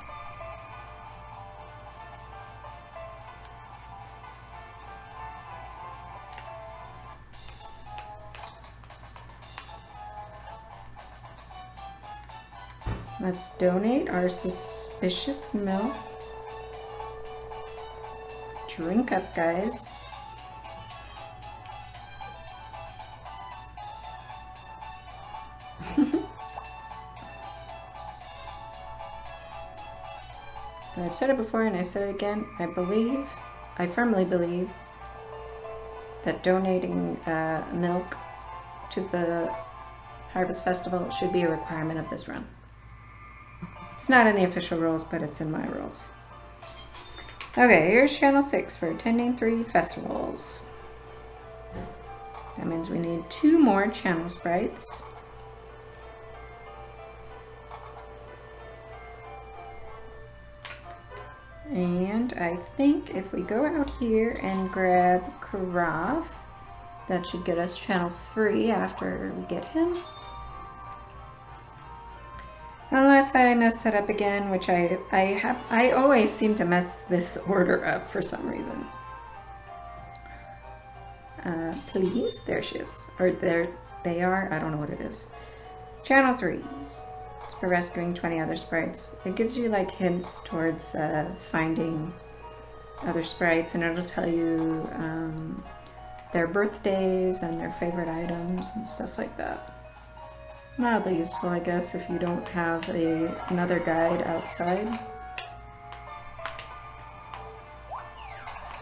Speaker 1: Let's donate our suspicious milk. Drink up, guys. I've said it before and I said it again. I firmly believe that donating milk to the Harvest Festival should be a requirement of this run. It's not in the official rules, but it's in my rules. Okay, here's channel 6 for attending 3 festivals. That means we need 2 more channel Sprites. And I think if we go out here and grab Karaf, that should get us channel 3 after we get him. Unless I mess it up again, which I always seem to mess this order up for some reason. please. There she is. Or there they are. I don't know what it is. Channel 3. It's for rescuing 20 other sprites. It gives you like hints towards finding other sprites, and it'll tell you their birthdays and their favorite items and stuff like that. Mildly useful, I guess, if you don't have another guide outside.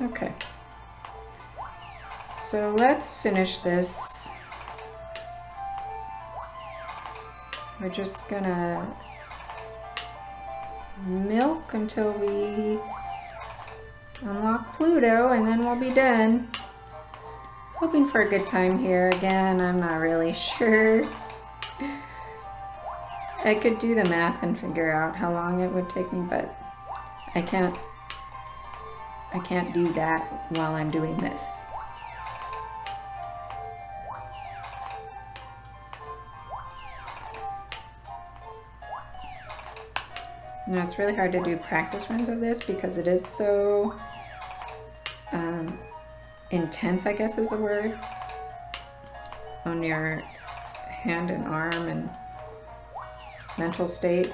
Speaker 1: Okay. So let's finish this. We're just gonna milk until we unlock Pluto, and then we'll be done. Hoping for a good time here. Again, I'm not really sure. I could do the math and figure out how long it would take me, but I can't do that while I'm doing this. Now it's really hard to do practice runs of this because it is so intense, I guess is the word, on your hand and arm and mental state.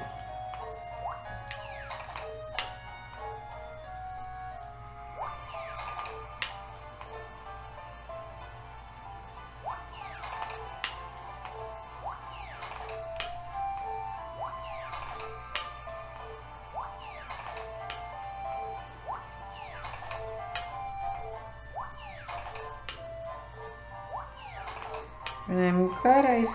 Speaker 1: And I'm glad I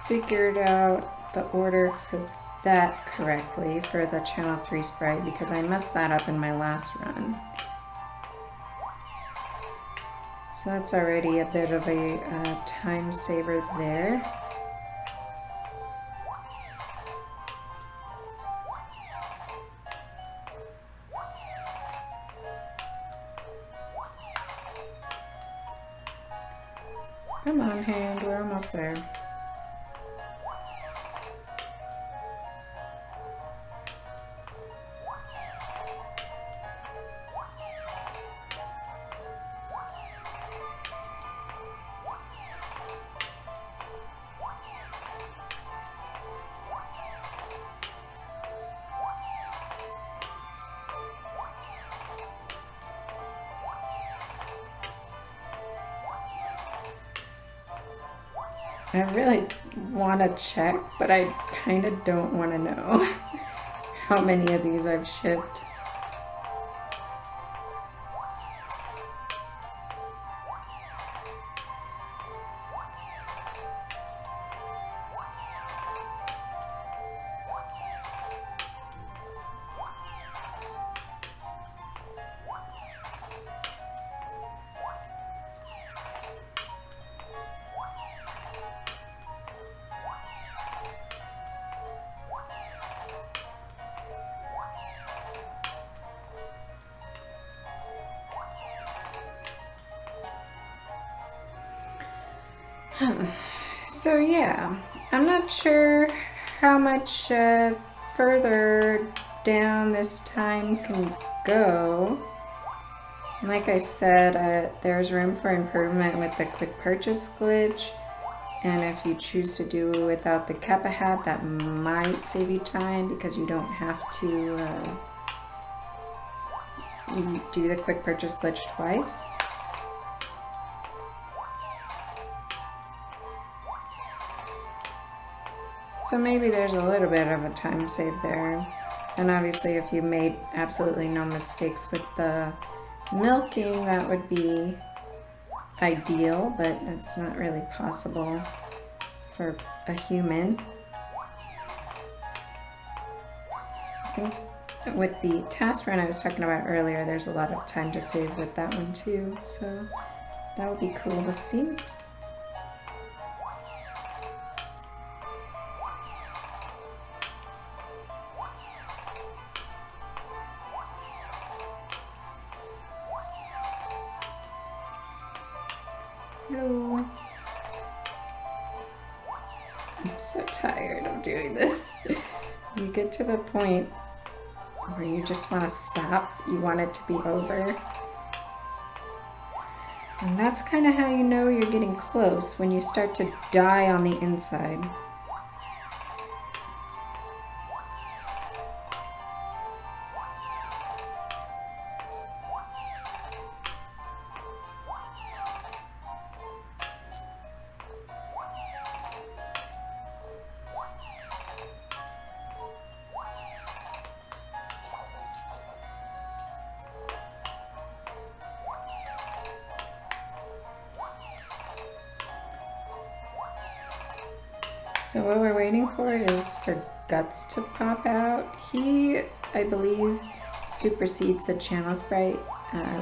Speaker 1: figured out the order for that correctly for the Channel 3 sprite, because I messed that up in my last run. So that's already a bit of a time saver there. Come on, hand, we're almost there. I really want to check, but I kind of don't want to know how many of these I've shipped. So yeah, I'm not sure how much further down this time can go. Like I said, there's room for improvement with the quick purchase glitch, and if you choose to do without the Kappa hat, that might save you time because you don't have to you do the quick purchase glitch twice. So maybe there's a little bit of a time save there. And obviously if you made absolutely no mistakes with the milking, that would be ideal, but it's not really possible for a human. I think with the task run I was talking about earlier, there's a lot of time to save with that one too, so that would be cool to see. Hello. I'm so tired of doing this. You get to the point where you just want to stop. You want it to be over. And that's kind of how you know you're getting close, when you start to die on the inside. So what we're waiting for is for Guts to pop out. He, I believe, supersedes a channel sprite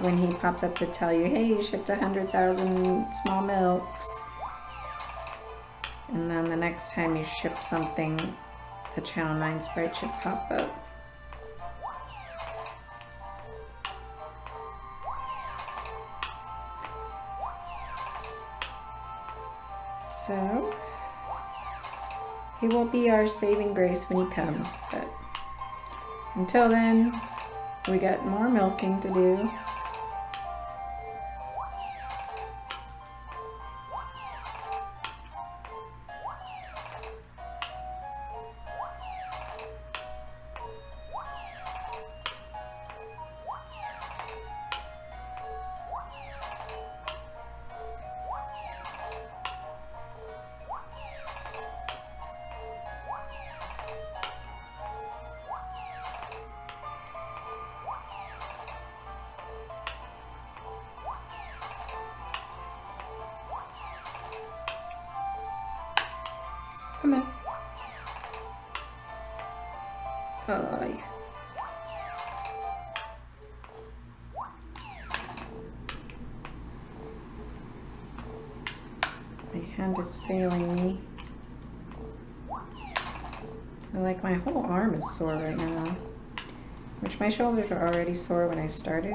Speaker 1: when he pops up to tell you, hey, you shipped 100,000 small milks. And then the next time you ship something, the channel 9 sprite should pop up. So he will be our saving grace when he comes, but until then, we got more milking to do. Come on. Oh. My hand is failing me. Like my whole arm is sore right now. Which my shoulders were already sore when I started.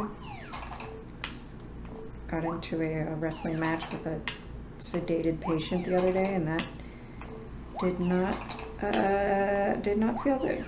Speaker 1: Got into a wrestling match with a sedated patient the other day, and that did not feel good.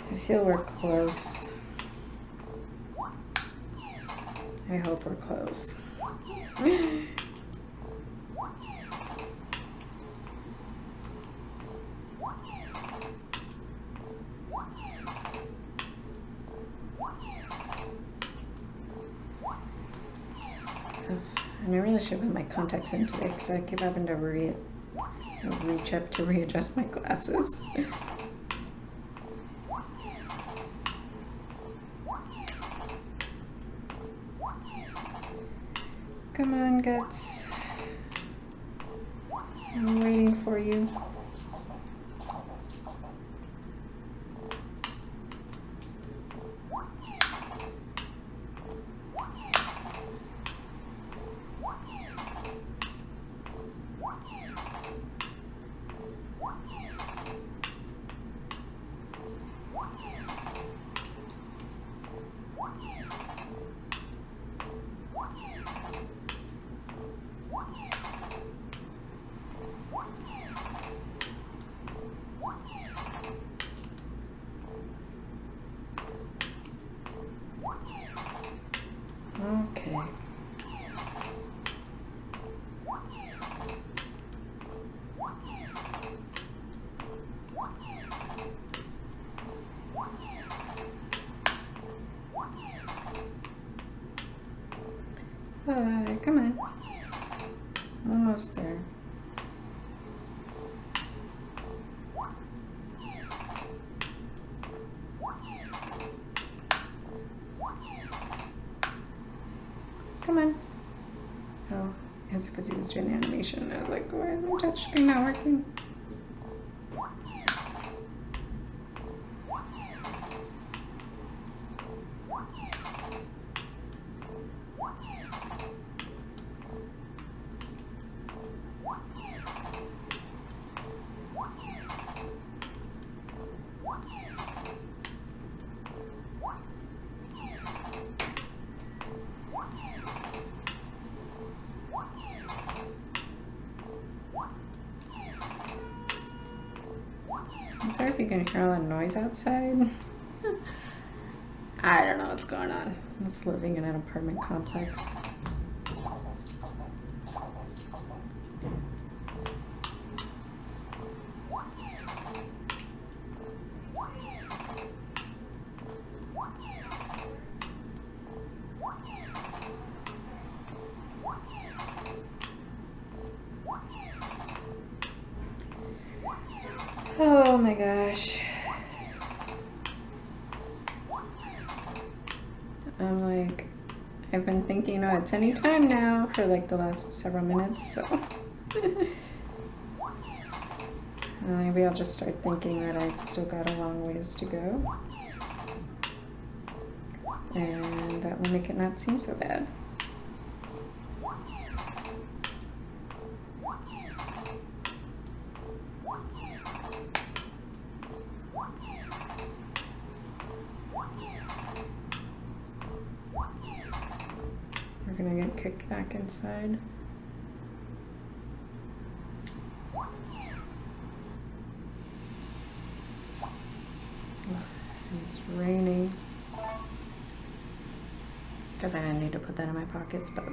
Speaker 1: I feel we're close. I hope we're close. I really should put my contacts in today because I keep having to reach up to readjust my glasses. Come on, Guts. I'm waiting for you. Okay. Come on. Almost there. Come on. Oh, it's because he was doing animation. I was like, why is my touch screen not working? can hear all the noise outside. I don't know what's going on. It's living in an apartment complex. Oh my gosh. I'm like, I've been thinking, oh, it's any time now for like the last several minutes, so. Maybe I'll just start thinking that I've still got a long ways to go. And that will make it not seem so bad. We're gonna get kicked back inside. It's raining. Because I didn't need to put that in my pockets, but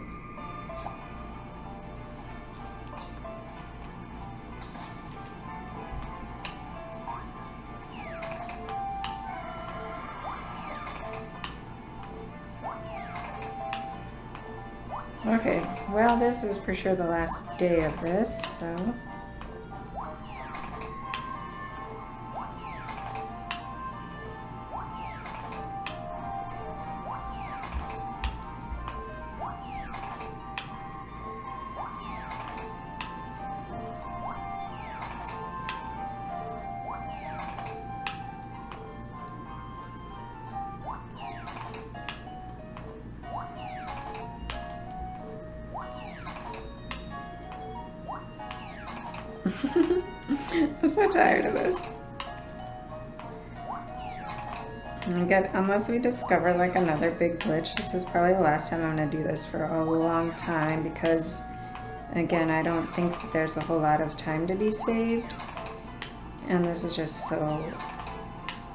Speaker 1: okay, well, this is for sure the last day of this, so. I'm so tired of this. Unless we discover like another big glitch, this is probably the last time I'm gonna do this for a long time because, again, I don't think there's a whole lot of time to be saved. And this is just so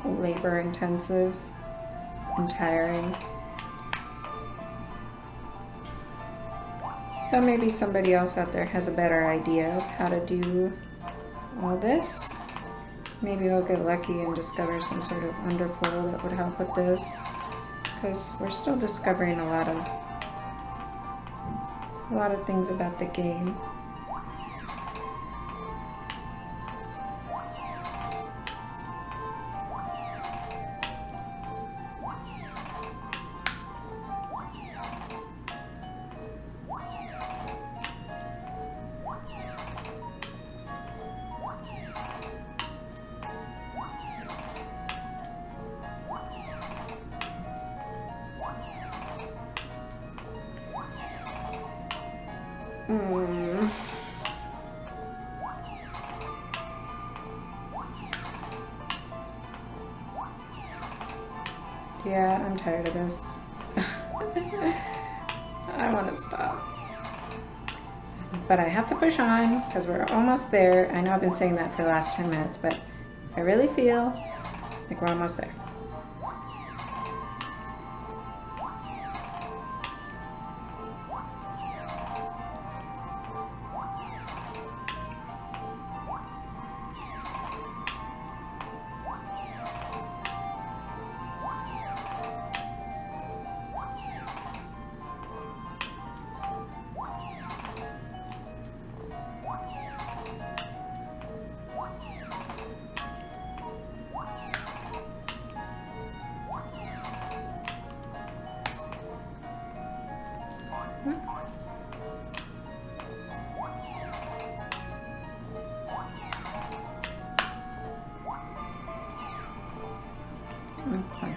Speaker 1: labor intensive and tiring. But maybe somebody else out there has a better idea of how to do all this. Maybe we'll get lucky and discover some sort of underflow that would help with this. Because we're still discovering a lot of things about the game. Yeah, I'm tired of this. I want to stop. But I have to push on because we're almost there. I know I've been saying that for the last 10 minutes, but I really feel like we're almost there. Okay.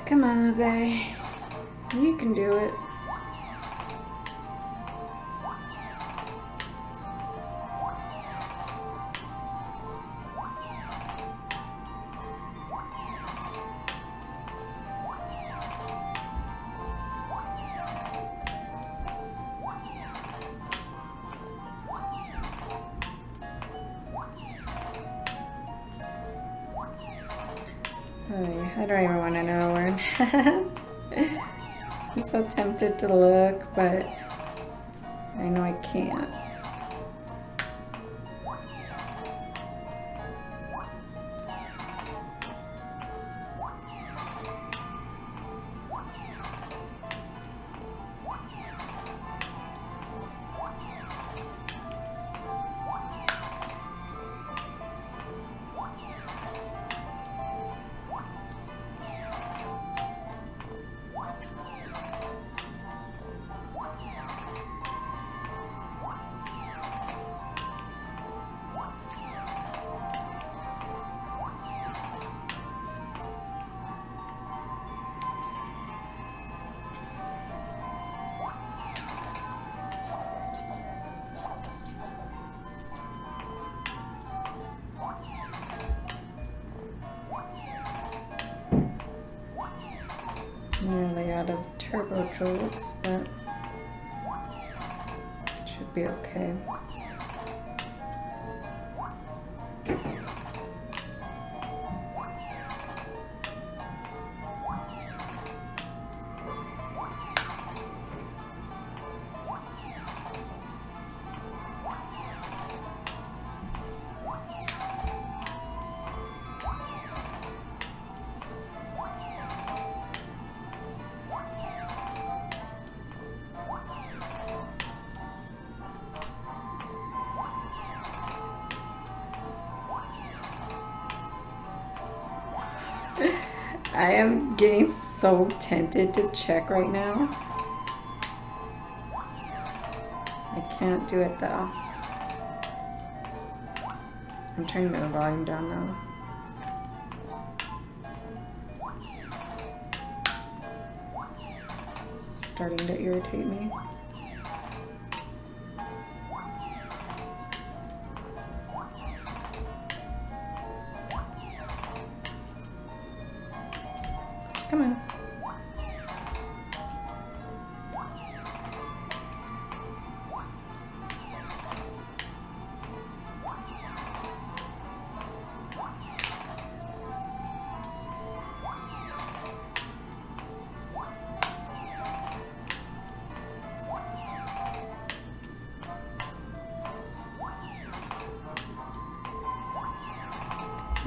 Speaker 1: Come on, Zay. You can do it. I don't even want to know where I'm at. I'm so tempted to look, but I know I can't. Nearly out of turbo jolts, but it should be okay. I am getting so tempted to check right now. I can't do it though. I'm turning the volume down though. It's starting to irritate me. Come on.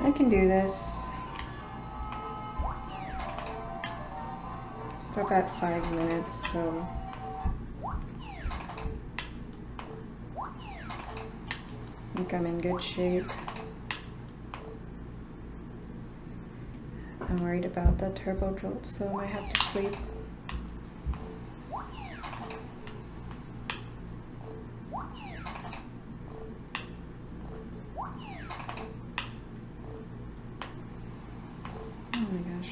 Speaker 1: I can do this. Still got 5 minutes, so I think I'm in good shape. I'm worried about the turbo jolt, so I might have to sleep. Oh my gosh.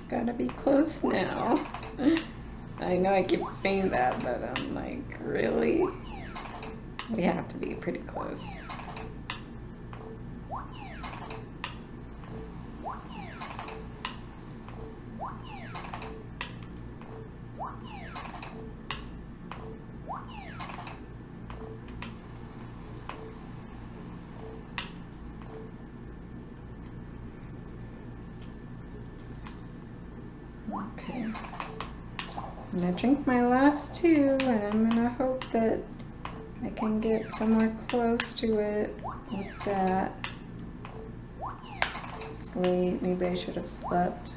Speaker 1: Gotta be close now. I know I keep saying that, but I'm like, really? We have to be pretty close. Okay, I'm gonna drink my last 2 and I'm gonna hope that I can get somewhere close to it with that. It's late, maybe I should have slept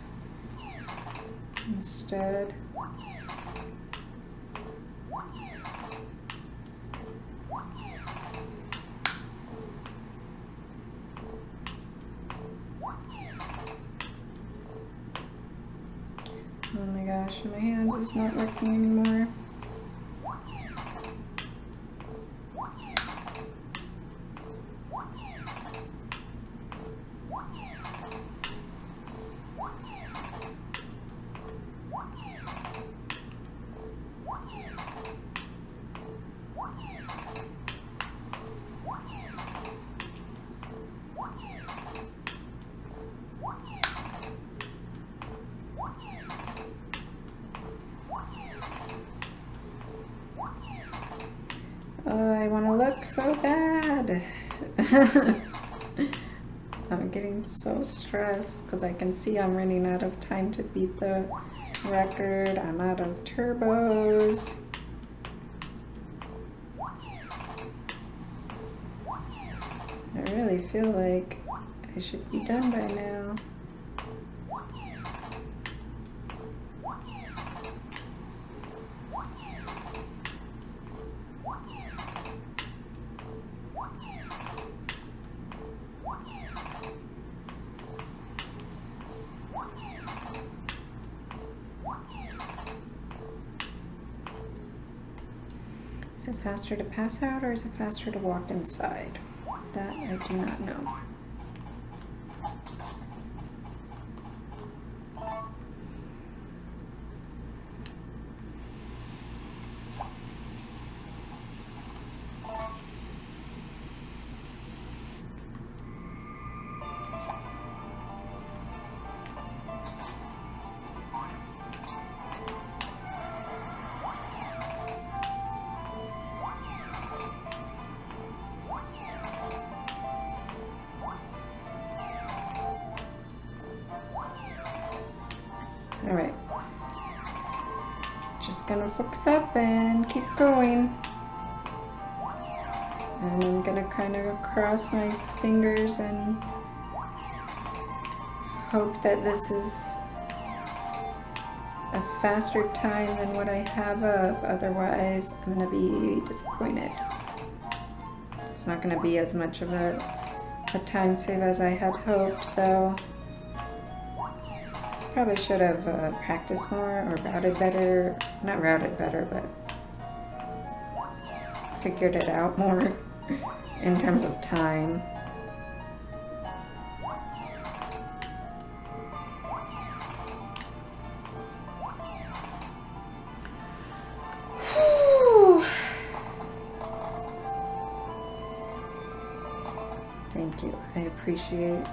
Speaker 1: instead. Oh my gosh, my hands is not working anymore. so bad. I'm getting so stressed because I can see I'm running out of time to beat the record. I'm out of turbos. I really feel like I should be done by now. Is it faster to pass out or is it faster to walk inside? That I do not know. All right, just gonna focus up and keep going. And I'm gonna kind of cross my fingers and hope that this is a faster time than what I have up. Otherwise, I'm gonna be disappointed. It's not gonna be as much of a time save as I had hoped, though. Probably should have practiced more or routed better. Not routed better, but figured it out more in terms of time. Whew. Thank you. I appreciate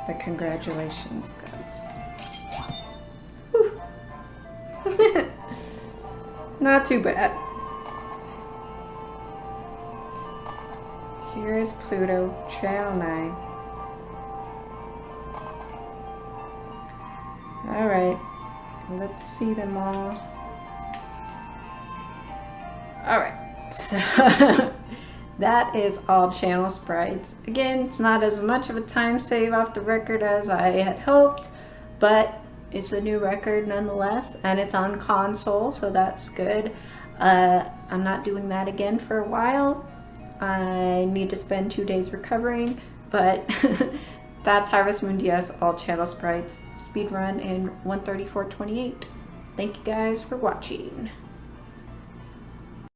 Speaker 1: the congratulations, guys. Not too bad. Here is Pluto, Trail 9. Alright, let's see them all. Alright, so that is all channel sprites. Again, it's not as much of a time save off the record as I had hoped, but it's a new record nonetheless, and it's on console, so that's good. I'm not doing that again for a while. I need to spend 2 days recovering, but that's Harvest Moon DS all channel sprites speedrun in 1:34:28. Thank you guys for watching.